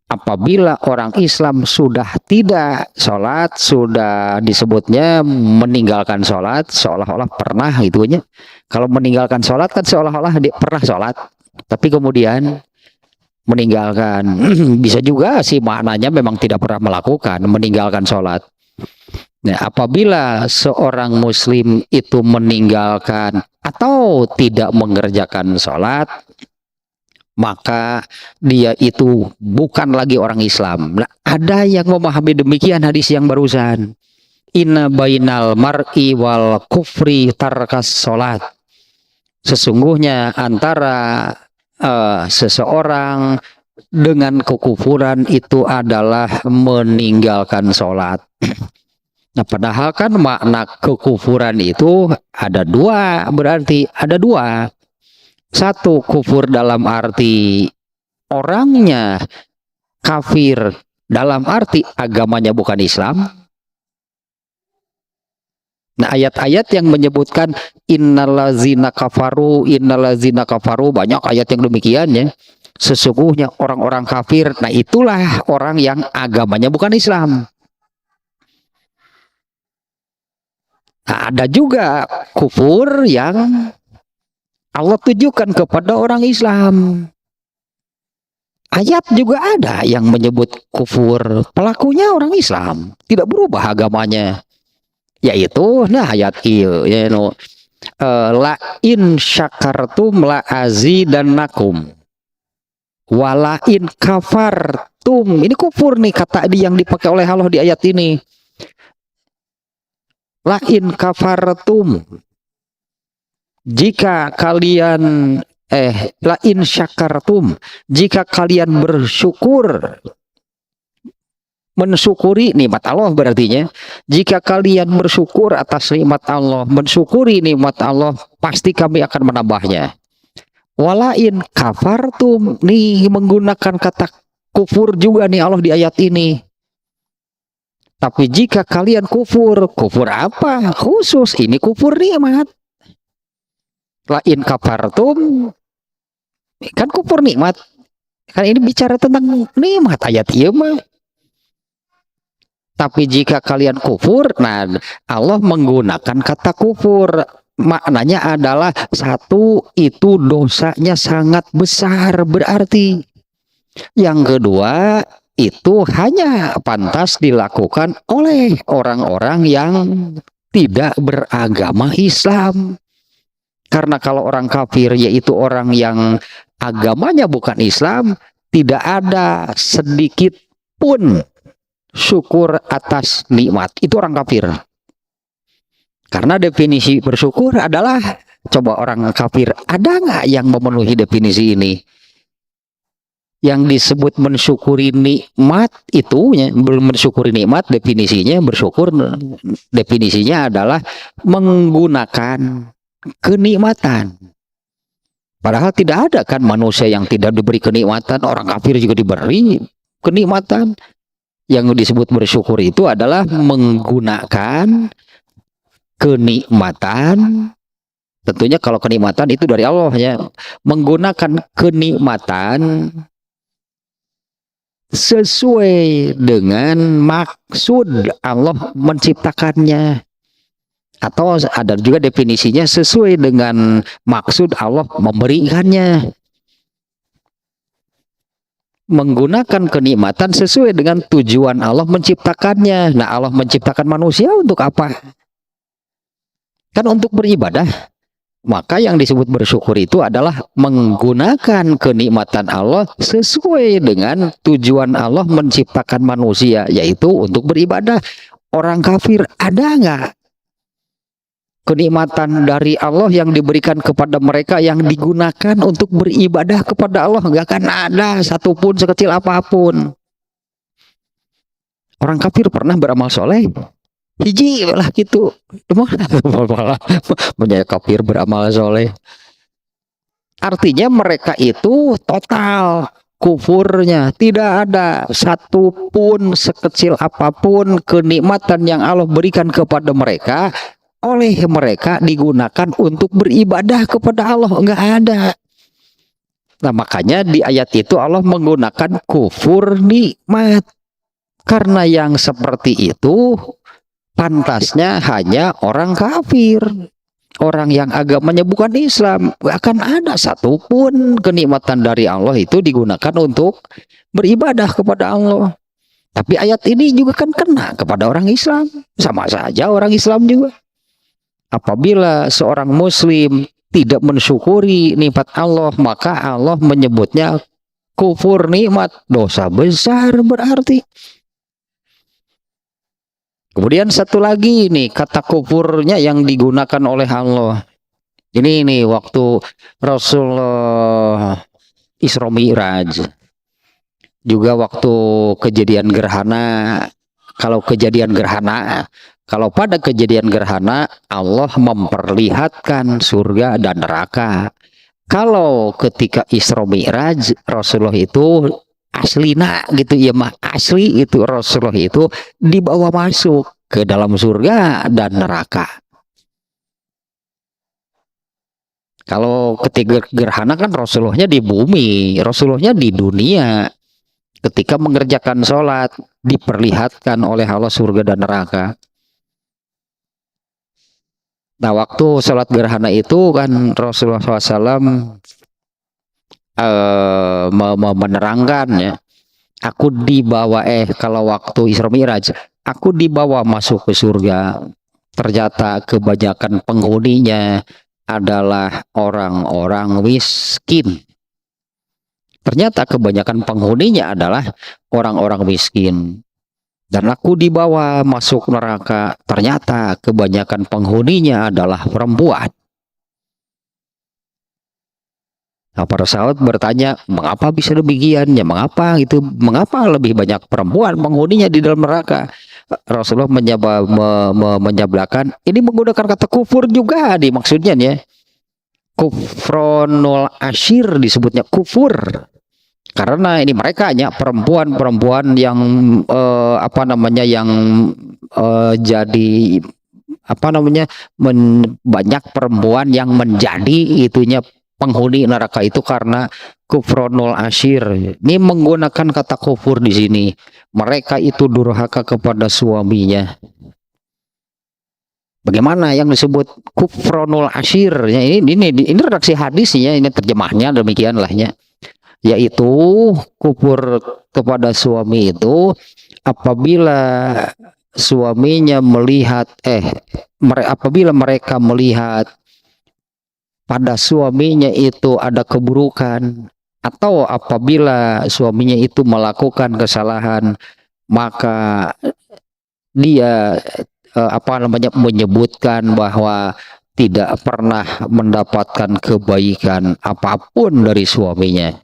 S1: Apabila orang Islam sudah tidak sholat, sudah disebutnya meninggalkan sholat, seolah-olah pernah gitunya. Kalau meninggalkan sholat kan seolah-olah dia pernah sholat, tapi kemudian meninggalkan. Bisa juga sih maknanya memang tidak pernah melakukan, meninggalkan sholat. Nah, apabila seorang muslim itu meninggalkan atau tidak mengerjakan sholat, maka dia itu bukan lagi orang Islam. Nah, ada yang memahami demikian hadis yang barusan. Inna bainal mar'i wal kufri tarkas sholat. Sesungguhnya antara seseorang dengan kekufuran itu adalah meninggalkan sholat. Nah, padahal kan makna kekufuran itu ada dua, berarti ada dua. Satu, kufur dalam arti orangnya kafir, dalam arti agamanya bukan Islam. Nah, ayat-ayat yang menyebutkan innallazina kafaru, banyak ayat yang demikian ya. Sesungguhnya orang-orang kafir, nah itulah orang yang agamanya bukan Islam. Nah, ada juga kufur yang Allah tujukan kepada orang Islam. Ayat juga ada yang menyebut kufur, pelakunya orang Islam, tidak berubah agamanya. Yaitu nah ayat il ya no, la in syakartum la azidannakum wala in kafartum. Ini kufur nih kata yang dipakai oleh Allah di ayat ini. La in kafartum, jika kalian la in syakartum, jika kalian bersyukur, mensyukuri nikmat Allah berartinya, jika kalian bersyukur atas nikmat Allah, mensyukuri nikmat Allah, pasti kami akan menambahnya. Walain kafartum, nih menggunakan kata kufur juga nih Allah di ayat ini. Tapi jika kalian kufur apa? Khusus ini kufur nikmat. Lain kafartum, kan kufur nikmat. Kan ini bicara tentang nikmat ayat iya mah. Tapi jika kalian kufur, nah Allah menggunakan kata kufur. Maknanya adalah satu, itu dosanya sangat besar berarti. Yang kedua, itu hanya pantas dilakukan oleh orang-orang yang tidak beragama Islam. Karena kalau orang kafir yaitu orang yang agamanya bukan Islam, tidak ada sedikit pun syukur atas nikmat. Itu orang kafir. Karena definisi bersyukur adalah, coba orang kafir ada nggak yang memenuhi definisi ini? Yang disebut mensyukuri nikmat itu, belum mensyukuri nikmat definisinya, bersyukur definisinya adalah menggunakan kenikmatan. Padahal tidak ada kan manusia yang tidak diberi kenikmatan, orang kafir juga diberi kenikmatan. Yang disebut bersyukur itu adalah menggunakan kenikmatan. Tentunya kalau kenikmatan itu dari Allah ya, menggunakan kenikmatan sesuai dengan maksud Allah menciptakannya, atau ada juga definisinya sesuai dengan maksud Allah memberikannya. Menggunakan kenikmatan sesuai dengan tujuan Allah menciptakannya. Nah, Allah menciptakan manusia untuk apa? Kan untuk beribadah. Maka yang disebut bersyukur itu adalah menggunakan kenikmatan Allah sesuai dengan tujuan Allah menciptakan manusia, yaitu untuk beribadah. Orang kafir ada nggak kenikmatan dari Allah yang diberikan kepada mereka yang digunakan untuk beribadah kepada Allah? Nggak akan ada satupun sekecil apapun. Orang kafir pernah beramal soleh? Hiji lah gitu. Malah menjadi kafir beramal soleh. Artinya mereka itu total kufurnya. Tidak ada satupun sekecil apapun kenikmatan yang Allah berikan kepada mereka oleh mereka digunakan untuk beribadah kepada Allah, enggak ada. Nah, makanya di ayat itu Allah menggunakan kufur nikmat. Karena yang seperti itu pantasnya hanya orang kafir. Orang yang agamanya bukan Islam. Gak akan ada satupun kenikmatan dari Allah itu digunakan untuk beribadah kepada Allah. Tapi ayat ini juga kan kena kepada orang Islam. Sama saja orang Islam juga. Apabila seorang muslim tidak mensyukuri nikmat Allah, maka Allah menyebutnya kufur nikmat, dosa besar berarti. Kemudian satu lagi nih kata kufurnya yang digunakan oleh Allah. Ini nih waktu Rasulullah Isra Mi'raj. Juga waktu kejadian gerhana. Kalau pada kejadian gerhana Allah memperlihatkan surga dan neraka. Kalau ketika Isra Mi'raj Rasulullah itu aslina gitu ya mah, asli itu Rasulullah itu dibawa masuk ke dalam surga dan neraka. Kalau ketika gerhana kan Rasulullahnya di bumi, Rasulullahnya di dunia. Ketika mengerjakan sholat diperlihatkan oleh Allah surga dan neraka. Nah, waktu sholat gerhana itu kan Rasulullah SAW menerangkan ya, aku dibawa kalau waktu Isra Mi'raj aku dibawa masuk ke surga, ternyata kebanyakan penghuninya adalah orang-orang miskin. Ternyata kebanyakan penghuninya adalah orang-orang miskin. Dan aku dibawa masuk neraka, ternyata kebanyakan penghuninya adalah perempuan. Nah, para sahabat bertanya, mengapa bisa demikian? Ya, mengapa lebih banyak perempuan penghuninya di dalam neraka? Rasulullah menyabdakan, ini menggunakan kata kufur juga dimaksudnya ya. Kufronul asyir disebutnya kufur. Karena ini mereka hanya perempuan-perempuan yang jadi banyak perempuan yang menjadi itunya penghuni neraka itu karena kufronul asyir. Ini menggunakan kata kufur di sini. Mereka itu durhaka kepada suaminya. Bagaimana yang disebut kufronul asyir? Ya, ini redaksi hadisnya, ini terjemahnya demikianlahnya. Yaitu kufur kepada suami itu apabila suaminya apabila mereka melihat pada suaminya itu ada keburukan, atau apabila suaminya itu melakukan kesalahan, maka dia menyebutkan bahwa tidak pernah mendapatkan kebaikan apapun dari suaminya.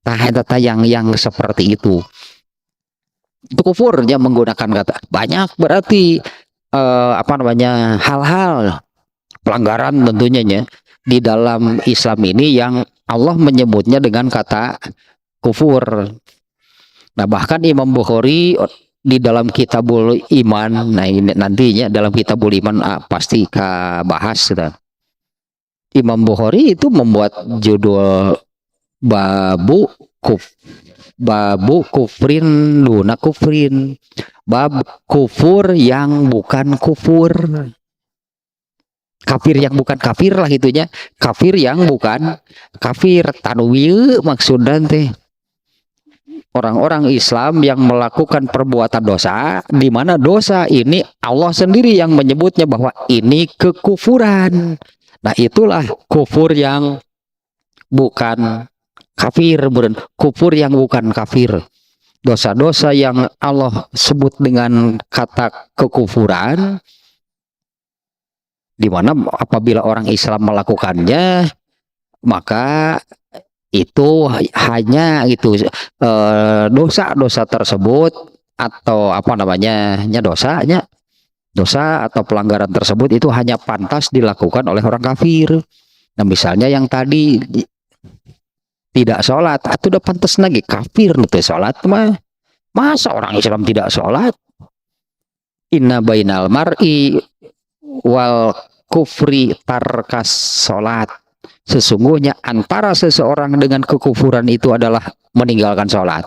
S1: Data yang seperti itu kufur, dia menggunakan kata banyak berarti hal-hal pelanggaran tentunya ya di dalam Islam ini yang Allah menyebutnya dengan kata kufur. Nah, bahkan Imam Bukhari di dalam Kitabul Iman, nah ini nantinya dalam Kitabul Iman pasti bahas gitu. Imam Bukhari itu membuat judul babu kufrin duna kufrin, bab kufur yang bukan kufur, kafir yang bukan kafir lah itunya, kafir yang bukan kafir. Tanwil maksudnya teh orang-orang Islam yang melakukan perbuatan dosa, di mana dosa ini Allah sendiri yang menyebutnya bahwa ini kekufuran. Nah, itulah kufur yang bukan kafir, kufur yang bukan kafir. Dosa-dosa yang Allah sebut dengan kata kekufuran, di mana apabila orang Islam melakukannya, maka itu hanya itu dosa-dosa tersebut atau dosa atau pelanggaran tersebut itu hanya pantas dilakukan oleh orang kafir. Nah, misalnya yang tadi tidak sholat, atau udah pantas lagi kafir nutu sholat mah. Masa orang Islam tidak sholat? Inna bainal mar'i wal kufri tarkas sholat. Sesungguhnya antara seseorang dengan kekufuran itu adalah meninggalkan sholat.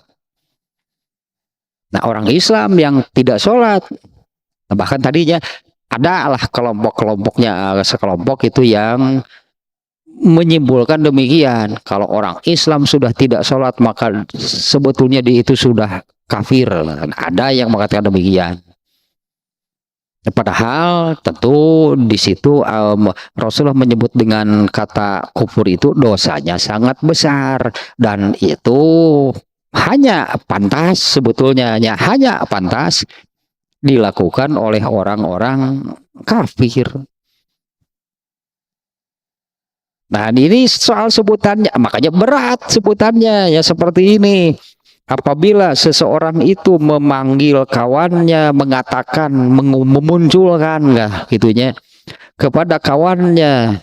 S1: Nah, orang Islam yang tidak sholat, bahkan tadinya adalah kelompok-kelompoknya, sekelompok itu yang menyimpulkan demikian. Kalau orang Islam sudah tidak sholat, maka sebetulnya dia itu sudah kafir. Ada yang mengatakan demikian. Padahal tentu di situ Rasulullah menyebut dengan kata kufur itu dosanya sangat besar, dan itu hanya pantas sebetulnya hanya pantas dilakukan oleh orang-orang kafir. Nah, ini soal sebutannya, makanya berat sebutannya ya seperti ini. Apabila seseorang itu memanggil kawannya, mengatakan, memunculkan gitunya kepada kawannya,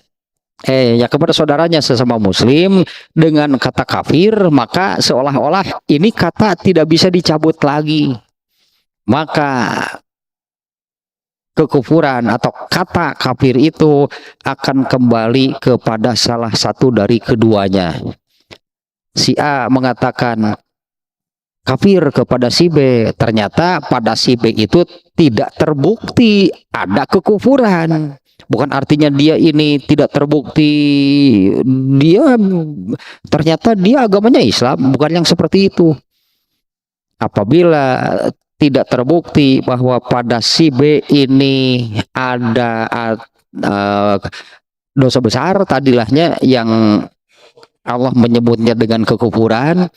S1: ya kepada saudaranya sesama muslim dengan kata kafir, maka seolah-olah ini kata tidak bisa dicabut lagi. Maka kekufuran atau kata kafir itu akan kembali kepada salah satu dari keduanya. Si A mengatakan kafir kepada si B, ternyata pada si B itu tidak terbukti ada kekufuran. Bukan artinya dia ini tidak terbukti, dia ternyata dia agamanya Islam, bukan yang seperti itu. Apabila tidak terbukti bahwa pada si B ini ada dosa besar, tadilahnya yang Allah menyebutnya dengan kekufuran,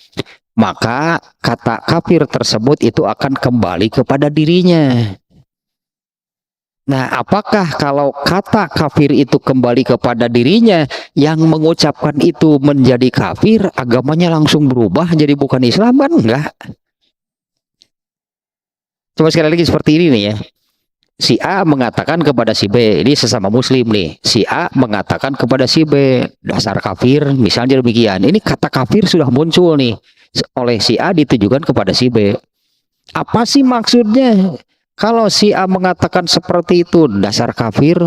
S1: maka kata kafir tersebut itu akan kembali kepada dirinya. Nah, apakah kalau kata kafir itu kembali kepada dirinya, yang mengucapkan itu menjadi kafir, agamanya langsung berubah jadi bukan Islam? Kan enggak. Coba sekali lagi seperti ini nih ya. Si A mengatakan kepada si B, ini sesama muslim nih. Si A mengatakan kepada si B, dasar kafir, misalnya demikian. Ini kata kafir sudah muncul nih oleh si A ditujukan kepada si B. Apa sih maksudnya? Kalau si A mengatakan seperti itu, dasar kafir,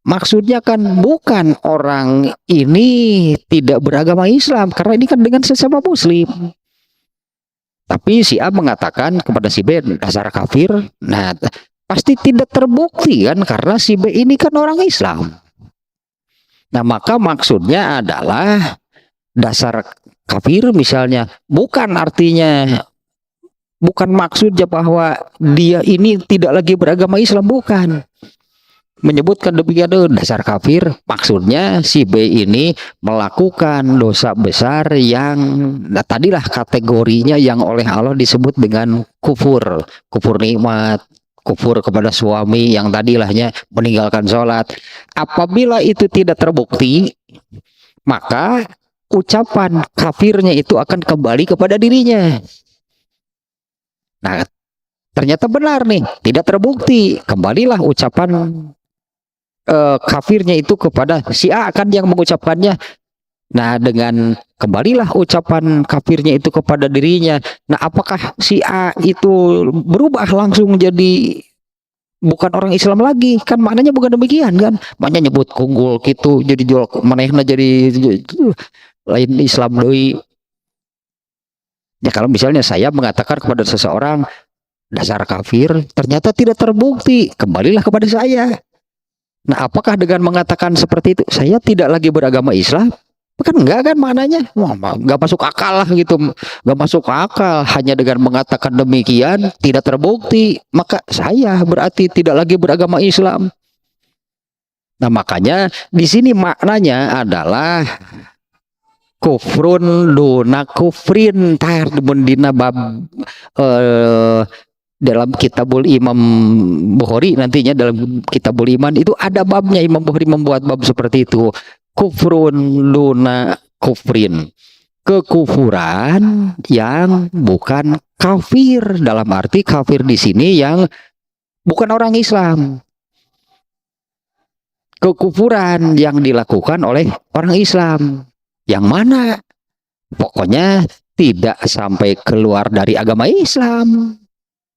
S1: maksudnya kan bukan orang ini tidak beragama Islam, karena ini kan dengan sesama muslim. Tapi si A mengatakan kepada si B, dasar kafir. Nah, pasti tidak terbukti kan, karena si B ini kan orang Islam. Nah, maka maksudnya adalah dasar kafir misalnya, bukan artinya, bukan maksudnya bahwa dia ini tidak lagi beragama Islam, bukan. Menyebutkan demikian, dasar kafir, maksudnya si B ini melakukan dosa besar yang tadilah kategorinya yang oleh Allah disebut dengan kufur, kufur nikmat, kufur kepada suami yang tadilahnya meninggalkan sholat. Apabila itu tidak terbukti, maka ucapan kafirnya itu akan kembali kepada dirinya. Nah, ternyata benar nih, tidak terbukti, kembalilah ucapan kafirnya itu kepada si A, kan yang mengucapkannya. Nah, dengan kembalilah ucapan kafirnya itu kepada dirinya. Nah, apakah si A itu berubah langsung jadi bukan orang Islam lagi? Kan maknanya bukan demikian kan. Maknanya nyebut kunggul gitu, jadi jual manehna jadi lain Islam doi. Ya, kalau misalnya saya mengatakan kepada seseorang dasar kafir, ternyata tidak terbukti, kembalilah kepada saya. Nah, apakah dengan mengatakan seperti itu saya tidak lagi beragama Islam? Kan enggak kan maknanya. Wah, enggak masuk akal lah gitu. Enggak masuk akal. Hanya dengan mengatakan demikian tidak terbukti, maka saya berarti tidak lagi beragama Islam. Nah, makanya di sini maknanya adalah kufrun duna kufrin, tar dina bab dalam Kitabul Imam Bukhari, nantinya dalam Kitabul Iman itu ada babnya. Imam Bukhari membuat bab seperti itu, kufrun duna kufrin, kekufuran yang bukan kafir, dalam arti kafir di sini yang bukan orang Islam, kekufuran yang dilakukan oleh orang Islam yang mana pokoknya tidak sampai keluar dari agama Islam.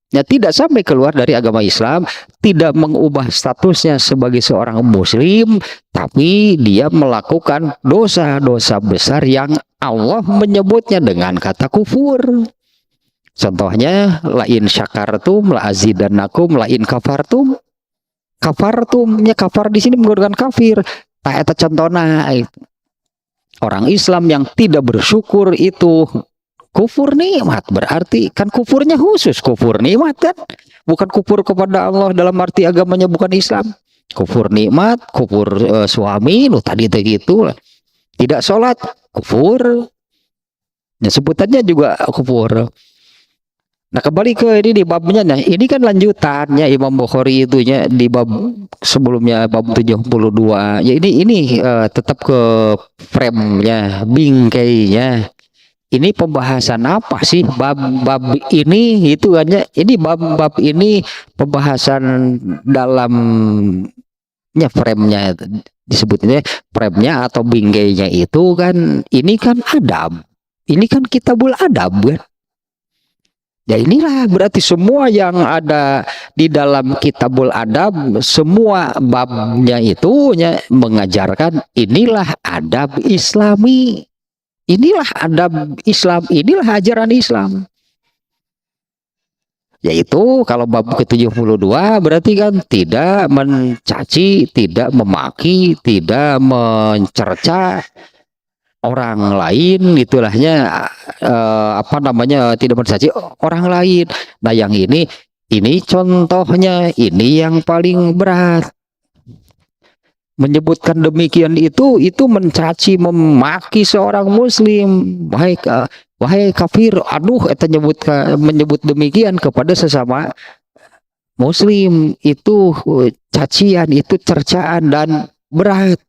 S1: Ya, tidak sampai keluar dari agama Islam, tidak mengubah statusnya sebagai seorang muslim, tapi dia melakukan dosa-dosa besar yang Allah menyebutnya dengan kata kufur. Contohnya, lain syakartum la azidannakum, lain kafartum. Kafartumnya, kafar di sini menggunakan kafir. Tak eta contohna. Orang Islam yang tidak bersyukur itu kufur nikmat, berarti kan kufurnya khusus kufur nikmat kan, bukan kufur kepada Allah dalam arti agamanya bukan Islam. Kufur nikmat, kufur suami, tadi gitu. Tidak sholat, kufur. Ya, sebutannya juga kufur. Nah, kembali ke ini di babnya. Nah, ini kan lanjutannya Imam Bukhari itu ya, di bab sebelumnya bab 72. Ya, ini tetap ke frame-nya, bingkainya. Ini pembahasan apa sih bab ini itu hanya ini bab ini pembahasan dalamnya, frame-nya disebutnya frame-nya atau bingkainya itu kan, ini kan adab, ini kan kitabul adab kan. Ya, inilah berarti semua yang ada di dalam kitabul adab, semua babnya itu mengajarkan inilah adab Islami. Inilah adab Islam, inilah ajaran Islam. Yaitu kalau bab ke-72 berarti kan tidak mencaci, tidak memaki, tidak mencerca orang lain, itulahnya apa namanya, tidak mencaci orang lain. Nah, yang ini contohnya, ini yang paling berat. Menyebutkan demikian itu mencaci, memaki seorang muslim, wahai kafir. Aduh, eta menyebut demikian kepada sesama muslim itu cacian, itu cercaan dan berat.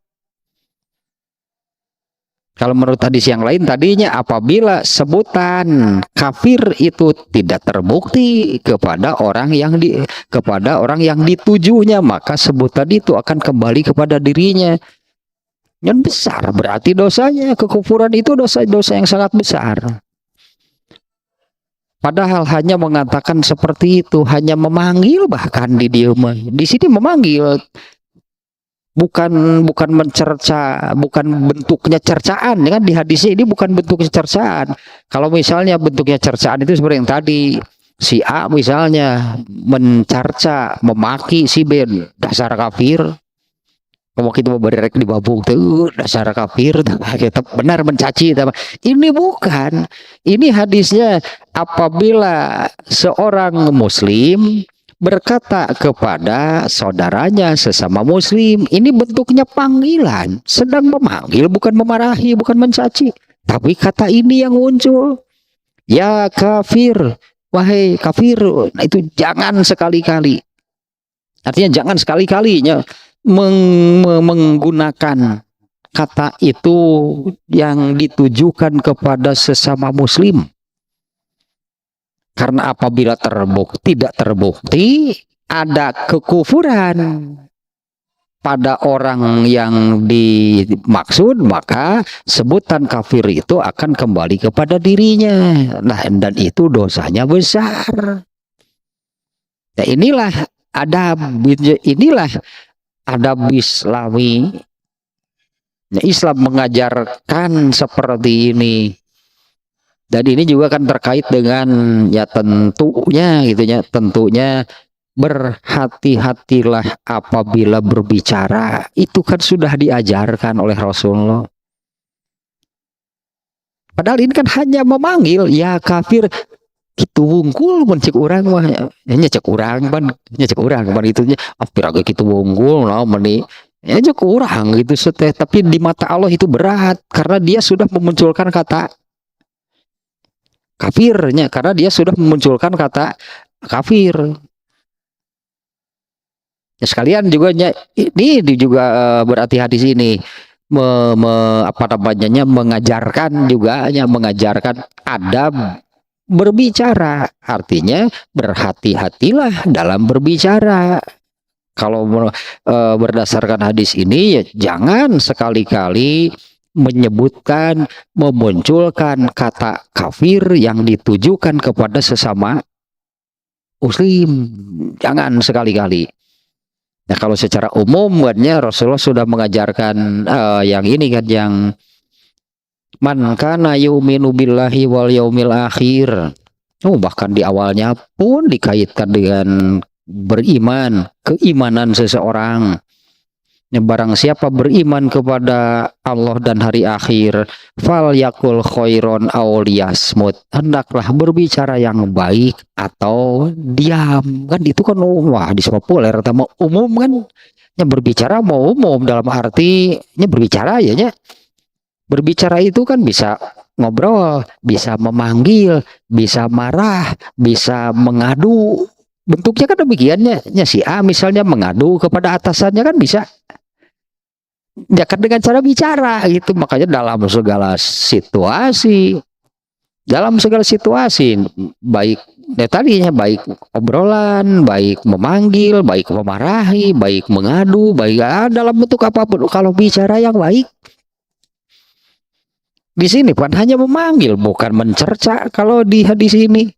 S1: Kalau menurut hadis yang lain tadinya, apabila sebutan kafir itu tidak terbukti kepada orang yang ditujunya, maka sebutan itu akan kembali kepada dirinya. Yang besar berarti dosanya, kekufuran itu dosa-dosa yang sangat besar. Padahal hanya mengatakan seperti itu, hanya memanggil, bahkan di sini memanggil. Bukan mencerca, bukan bentuknya cercaan kan, di hadisnya ini bukan bentuknya cercaan. Kalau misalnya bentuknya cercaan itu seperti yang tadi, si A misalnya mencerca, memaki si B, dasar kafir. Kalau kita bererek di babuk tuh dasar kafir, kita benar mencaci. Ini bukan. Ini hadisnya, apabila seorang muslim berkata kepada saudaranya sesama muslim, ini bentuknya panggilan, sedang memanggil, bukan memarahi, bukan mencaci, tapi kata ini yang muncul, ya kafir, wahai kafir. Nah, itu jangan sekali-kali, artinya jangan sekali-kalinya menggunakan kata itu yang ditujukan kepada sesama muslim. Karena apabila tidak terbukti ada kekufuran pada orang yang dimaksud, maka sebutan kafir itu akan kembali kepada dirinya. Nah, dan itu dosanya besar. Nah, inilah adab Islami. Nah, Islam mengajarkan seperti ini. Dan ini juga kan terkait dengan tentunya berhati-hatilah apabila berbicara. Itu kan sudah diajarkan oleh Rasulullah. Padahal ini kan hanya memanggil, ya kafir, gitu wungkul mencek orang mah, nyecek orang ban itu agak gitu wungkul lah meni. Ya cek orang gitu seteh, tapi di mata Allah itu berat karena dia sudah memunculkan kata kafirnya, karena dia sudah memunculkan kata kafir. Ya, sekalian juga ini juga berarti hadis ini mengajarkan adab berbicara, artinya berhati-hatilah dalam berbicara. Kalau berdasarkan hadis ini, ya jangan sekali-kali memunculkan kata kafir yang ditujukan kepada sesama muslim, jangan sekali-kali. Nah kalau secara umum katanya Rasulullah sudah mengajarkan yang ini kan, yang man kana yu'minu billahi wal yaumil akhir. Oh, bahkan di awalnya pun dikaitkan dengan beriman, keimanan seseorang. Ya, barang siapa beriman kepada Allah dan hari akhir, fal yakul khairon aw liyasmut, hendaklah berbicara yang baik atau diam. Kan itu kan wah hadis populer sama umum kan. Ya, berbicara mau umum dalam artinya berbicara ya nya. Berbicara itu kan bisa ngobrol, bisa memanggil, bisa marah, bisa mengadu. Bentuknya kan demikiannya. Ya, si A misalnya mengadu kepada atasannya kan bisa. Ya kan dengan cara bicara gitu. Makanya dalam segala situasi baik ya tadinya baik obrolan, baik memanggil, baik memarahi, baik mengadu, baik dalam bentuk apapun, kalau bicara yang baik di sini kan hanya memanggil, bukan mencerca kalau di hadis ini.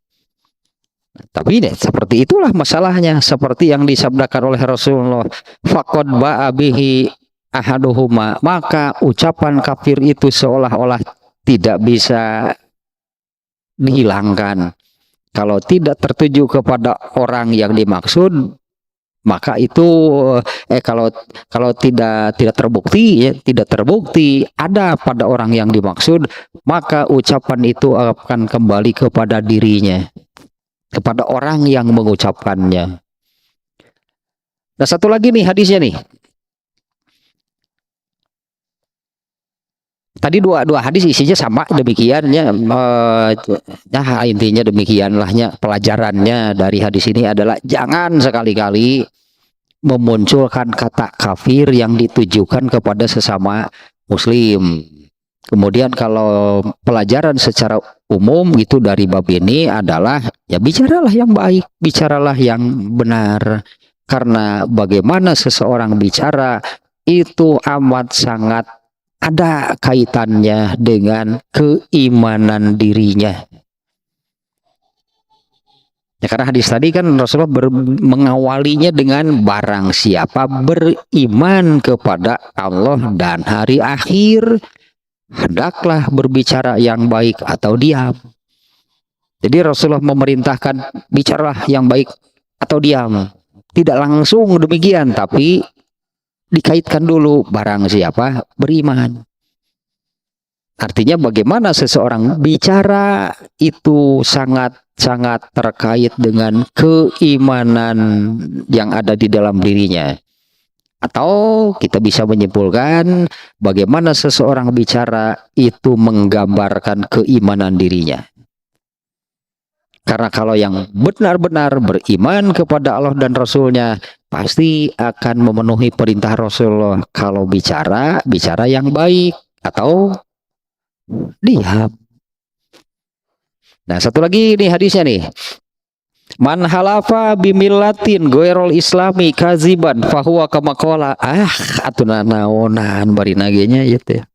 S1: Tapi deh, seperti itulah masalahnya, seperti yang disabdakan oleh Rasulullah, faqad ba'a bihi ahaduhuma, maka ucapan kafir itu seolah-olah tidak bisa dihilangkan. Kalau tidak tertuju kepada orang yang dimaksud, maka itu kalau kalau tidak terbukti, ya tidak terbukti ada pada orang yang dimaksud, maka ucapan itu akan kembali kepada dirinya, kepada orang yang mengucapkannya. Nah satu lagi nih hadisnya nih. Tadi dua hadis isinya sama demikiannya, nah intinya demikianlahnya. Pelajarannya dari hadis ini adalah jangan sekali-kali memunculkan kata kafir yang ditujukan kepada sesama muslim. Kemudian kalau pelajaran secara umum itu dari bab ini adalah ya bicaralah yang baik, bicaralah yang benar. Karena bagaimana seseorang bicara itu amat sangat ada kaitannya dengan keimanan dirinya. Ya, karena hadis tadi kan Rasulullah mengawalinya dengan barang siapa beriman kepada Allah dan hari akhir, hendaklah berbicara yang baik atau diam. Jadi Rasulullah memerintahkan bicaralah yang baik atau diam. Tidak langsung demikian, tapi dikaitkan dulu barang siapa beriman. Artinya bagaimana seseorang bicara itu sangat terkait dengan keimanan yang ada di dalam dirinya. Atau kita bisa menyimpulkan bagaimana seseorang bicara itu menggambarkan keimanan dirinya. Karena kalau yang benar-benar beriman kepada Allah dan Rasulnya pasti akan memenuhi perintah Rasulullah. Kalau bicara yang baik atau diam. Nah satu lagi nih hadisnya nih. Man halafa bimillatin goerol islami kaziban fahuwa kamakola. Atuna naonan bari nagenya gitu ya.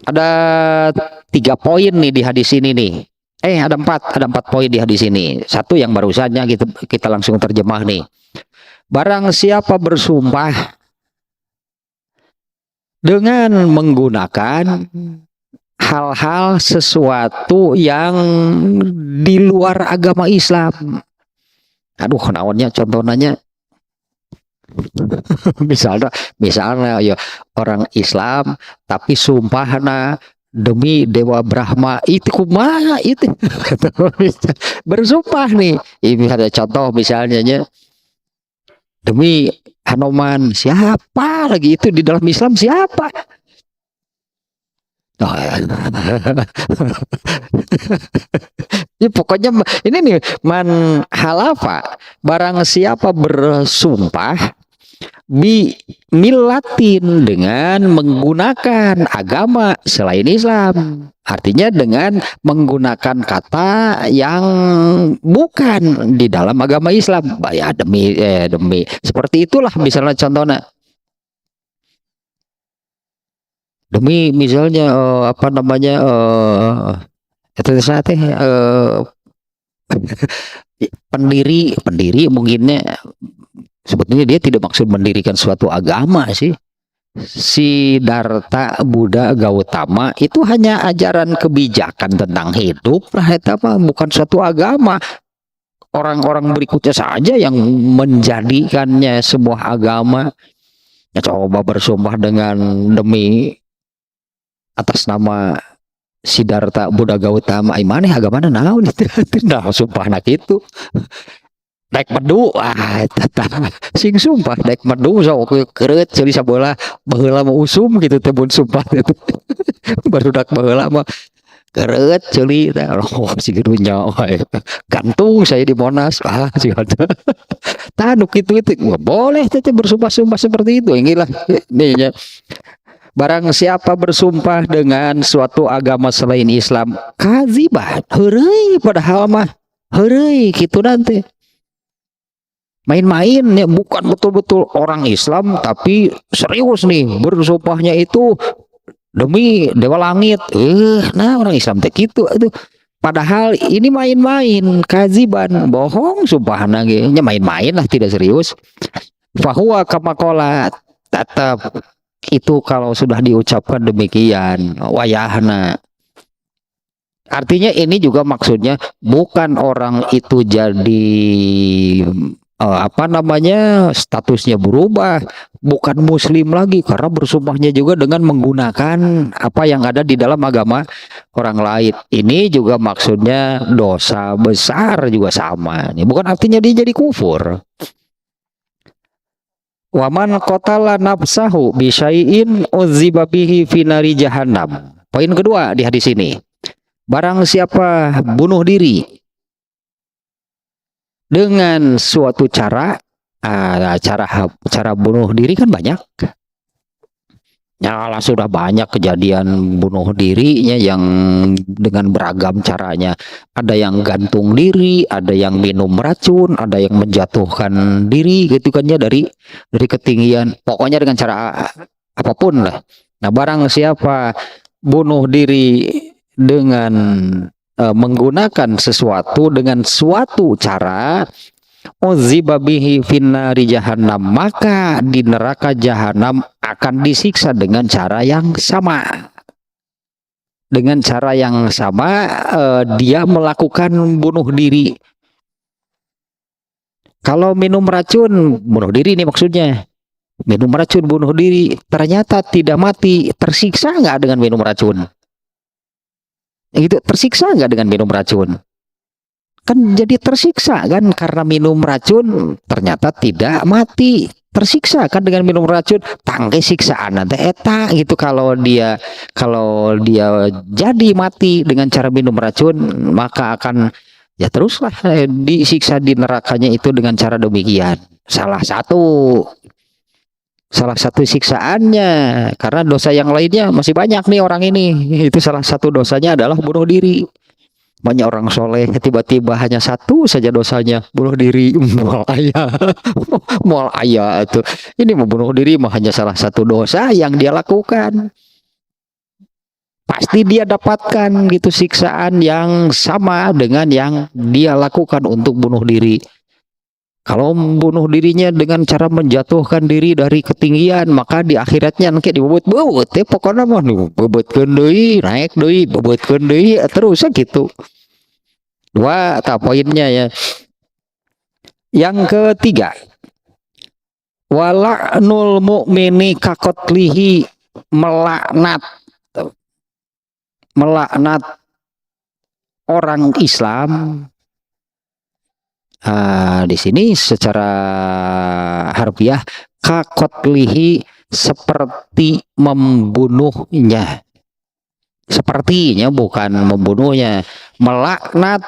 S1: Ada 3 poin nih di hadis ini nih. Ada 4 poin di hadis ini. Satu yang barusannya gitu, kita langsung terjemah nih. Barang siapa bersumpah dengan menggunakan hal-hal sesuatu yang di luar agama Islam. Aduh, naonnya contohnya. misalnya ya orang Islam tapi sumpahna demi Dewa Brahma, itu kumaha itu. Bersumpah nih. Ini ada contoh misalnya demi Hanoman, siapa lagi itu di dalam Islam siapa? Oh, ya. Ya, pokoknya ini nih, man halafa, barang siapa bersumpah bi milatin, dengan menggunakan agama selain Islam, artinya dengan menggunakan kata yang bukan di dalam agama Islam, ya demi seperti itulah misalnya contohnya. Demi misalnya apa namanya itu teh pendiri mungkinnya sebetulnya dia tidak maksud mendirikan suatu agama sih. Siddhartha Buddha Gautama itu hanya ajaran kebijakan tentang hidup lah, itu apa bukan suatu agama. Orang-orang berikutnya saja yang menjadikannya sebuah agama. Ya, coba bersumpah dengan demi atas nama Siddhartha Buddha Gautama, mana agama naon itu? Nah, sumpah nak itu. Naik medu sing sumpah naik medu so keret jadi sabola baheula mah usum gitu teh mun sumpah itu barudak baheula mah keret ceuli teh oh si gedunya gantung saya di Monas sih ada tanu kitu itu nggak boleh teh bersumpah-sumpah seperti itu inilah nih ya. Barang siapa bersumpah dengan suatu agama selain Islam kadziban heureuy padahal mah heureuy kitu nanti main-main ya, bukan betul-betul orang Islam tapi serius nih bersumpahnya itu demi dewa langit. Nah orang Islam teh gitu itu. Padahal ini main-main, kaziban, bohong sumpahna ge. Nya main-main lah tidak serius. Fahuwa kamakola tetap itu kalau sudah diucapkan demikian wayahna. Artinya ini juga maksudnya bukan orang itu jadi apa namanya statusnya berubah bukan muslim lagi karena bersumpahnya juga dengan menggunakan apa yang ada di dalam agama orang lain. Ini juga maksudnya dosa besar juga sama. Ini bukan artinya dia jadi kufur. Waman qatala nafsahu bisyai'in udziba bihi fi nari jahannam. Poin kedua di hadis ini. Barang siapa bunuh diri dengan suatu cara bunuh diri kan banyak ya sudah banyak kejadian bunuh dirinya yang dengan beragam caranya, ada yang gantung diri, ada yang minum racun, ada yang menjatuhkan diri gitu kan ya dari ketinggian, pokoknya dengan cara apapun lah. Nah barang siapa bunuh diri dengan menggunakan sesuatu dengan suatu cara udziba bihi finnari jahannam, maka di neraka jahanam akan disiksa dengan cara yang sama. Dengan cara yang sama dia melakukan bunuh diri. Kalau minum racun bunuh diri ini maksudnya. Minum racun bunuh diri ternyata tidak mati, tersiksa nggak dengan minum racun? Itu tersiksa nggak dengan minum racun? Kan jadi tersiksa kan karena minum racun ternyata tidak mati, tersiksa kan dengan minum racun. Tangke siksaan nanti eta gitu kalau dia jadi mati dengan cara minum racun maka akan ya teruslah disiksa di nerakanya itu dengan cara demikian. Salah satu siksaannya, karena dosa yang lainnya masih banyak nih orang ini. Itu salah satu dosanya adalah bunuh diri. Banyak orang soleh tiba-tiba hanya satu saja dosanya bunuh diri. Mual ayah itu. Ini membunuh diri mah hanya salah satu dosa yang dia lakukan. Pasti dia dapatkan gitu siksaan yang sama dengan yang dia lakukan untuk bunuh diri. Kalau membunuh dirinya dengan cara menjatuhkan diri dari ketinggian, maka di akhiratnya nanti dibebut-bebut teh pokoknya mah bebetkeun deui, naik deui, bebetkeun deui terus gitu. Dua poinnya ya. Yang ketiga, wala'nul mu'mini kakotlihi, melaknat orang Islam. Di sini secara harfiah kakotlihi seperti membunuhnya, sepertinya bukan membunuhnya, melaknat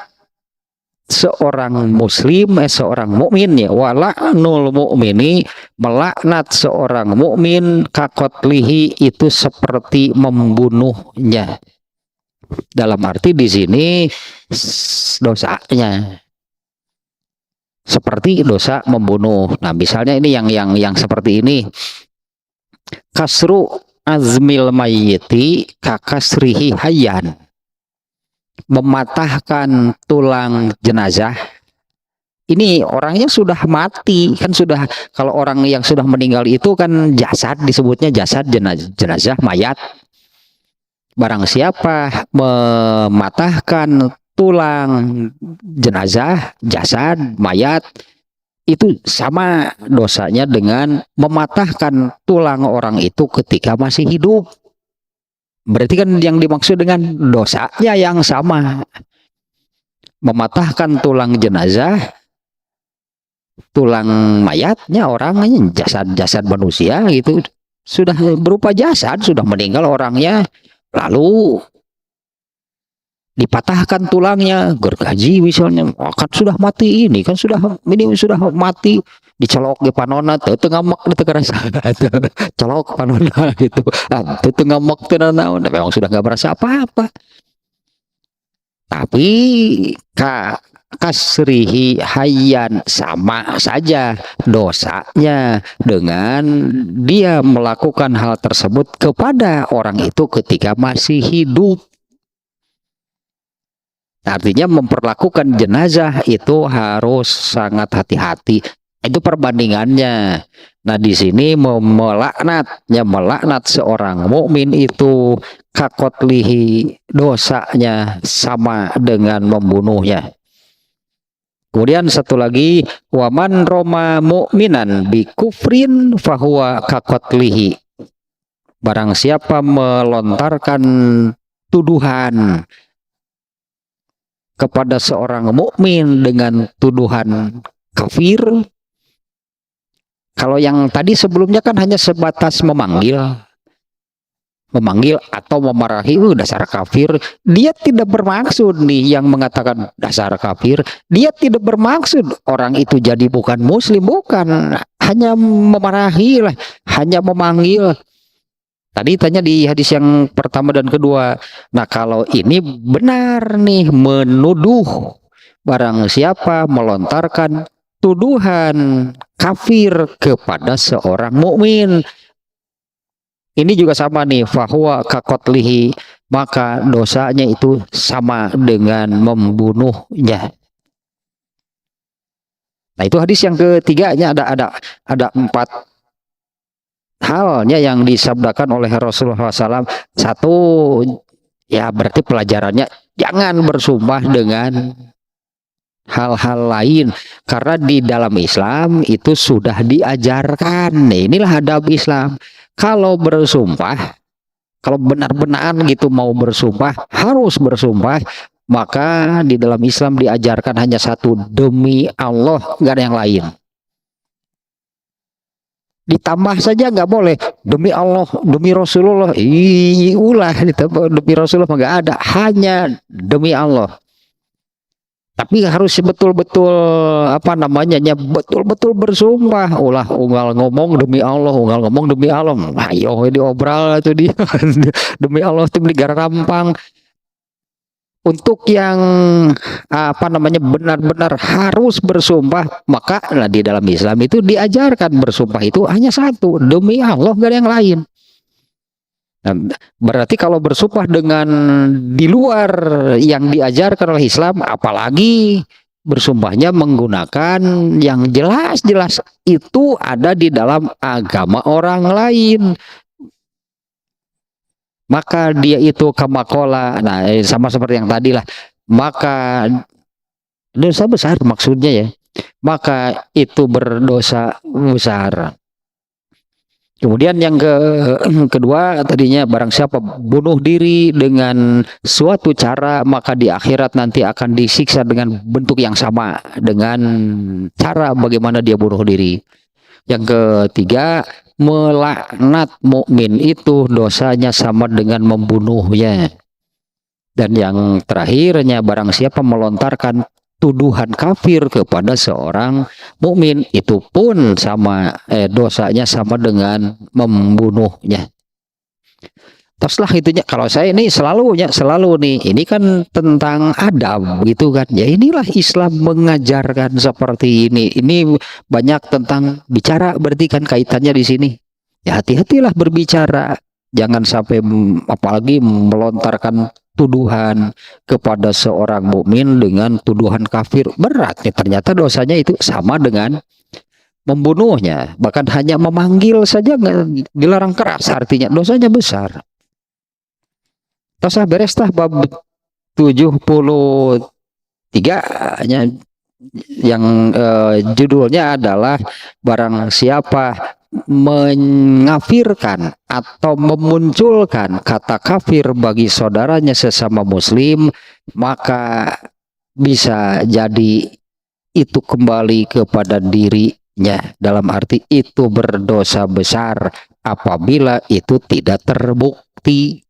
S1: seorang muslim, seorang mukmin ya, wala'nul mu'mini, melaknat seorang mukmin kakotlihi itu seperti membunuhnya. Dalam arti di sini dosanya seperti dosa membunuh. Nah, misalnya ini yang seperti ini. Kasru azmil mayyiti kakasrihi hayyan. Mematahkan tulang jenazah ini orangnya sudah mati kan, sudah, kalau orang yang sudah meninggal itu kan jasad, disebutnya jasad, jenazah mayat. Barang siapa mematahkan tulang jenazah, jasad mayat, itu sama dosanya dengan mematahkan tulang orang itu ketika masih hidup. Berarti kan yang dimaksud dengan dosanya yang sama. Mematahkan tulang jenazah, tulang mayatnya orangnya, jasad manusia gitu, sudah berupa jasad, sudah meninggal orangnya, lalu dipatahkan tulangnya, gergaji misalnya, oh, kan sudah mati, ini kan sudah mati, dicolok di panona teu ngamak teu kerasa colok panona gitu, teu ngamak teu naon, memang sudah nggak berasa apa-apa. Tapi kasrihi hayyan, sama saja dosanya dengan dia melakukan hal tersebut kepada orang itu ketika masih hidup. Artinya memperlakukan jenazah itu harus sangat hati-hati. Itu perbandingannya. Nah, di sini melaknat seorang mukmin itu kakotlihi, dosanya sama dengan membunuhnya. Kemudian satu lagi, waman roma mu'minan bi kufrin fahuwa kakotlihi. Barang siapa melontarkan tuduhan kepada seorang mukmin dengan tuduhan kafir. Kalau yang tadi sebelumnya kan hanya sebatas memanggil atau memarahi, dasar kafir. Dia tidak bermaksud nih yang mengatakan dasar kafir, dia tidak bermaksud orang itu jadi bukan muslim, bukan, hanya memarahi lah, hanya memanggil. Tadi tanya di hadis yang pertama dan kedua. Nah, kalau ini benar nih, menuduh, barang siapa melontarkan tuduhan kafir kepada seorang mukmin, ini juga sama nih, fahuwa kakotlihi, maka dosanya itu sama dengan membunuhnya. Nah, itu hadis yang ketiganya. Ada 4 halnya yang disabdakan oleh Rasulullah SAW. Satu, ya berarti pelajarannya jangan bersumpah dengan hal-hal lain, karena di dalam Islam itu sudah diajarkan. Nah, inilah adab Islam. Kalau bersumpah, kalau benar-benar gitu mau bersumpah, harus bersumpah, maka di dalam Islam diajarkan hanya satu, demi Allah, nggak ada yang lain. Ditambah saja nggak boleh, demi Allah, demi Rasulullah, ulah demi Rasulullah nggak ada, hanya demi Allah. Tapi harus betul-betul betul-betul bersumpah. Ulah unggal ngomong demi Allah, unggal ngomong demi Allah. Ayo diobral itu dia demi Allah tim negara rampang. Untuk yang benar-benar harus bersumpah, maka di dalam Islam itu diajarkan bersumpah itu hanya satu, demi Allah, gak ada yang lain. Nah, berarti kalau bersumpah dengan di luar yang diajarkan oleh Islam, apalagi bersumpahnya menggunakan yang jelas-jelas itu ada di dalam agama orang lain, maka dia itu kamakola. Nah, sama seperti yang tadi lah, maka dosa besar maksudnya ya, maka itu berdosa besar. Kemudian yang kedua tadinya, barang siapa bunuh diri dengan suatu cara, maka di akhirat nanti akan disiksa dengan bentuk yang sama dengan cara bagaimana dia bunuh diri. Yang ketiga, melaknat mukmin itu dosanya sama dengan membunuhnya. Dan yang terakhirnya, barang siapa melontarkan tuduhan kafir kepada seorang mukmin, itu pun sama, dosanya sama dengan membunuhnya. Teruslah itunya, kalau saya ini selalu nih, ini kan tentang adab gitu kan. Ya inilah Islam mengajarkan seperti ini. Ini banyak tentang bicara, berarti kan kaitannya di sini. Ya hati-hatilah berbicara, jangan sampai apalagi melontarkan tuduhan kepada seorang mukmin dengan tuduhan kafir, berat nih, ternyata dosanya itu sama dengan membunuhnya. Bahkan hanya memanggil saja nggak dilarang keras, artinya dosanya besar. Tosah beres tah bab 73 yang judulnya adalah barang siapa mengafirkan atau memunculkan kata kafir bagi saudaranya sesama muslim, maka bisa jadi itu kembali kepada dirinya, dalam arti itu berdosa besar apabila itu tidak terbukti.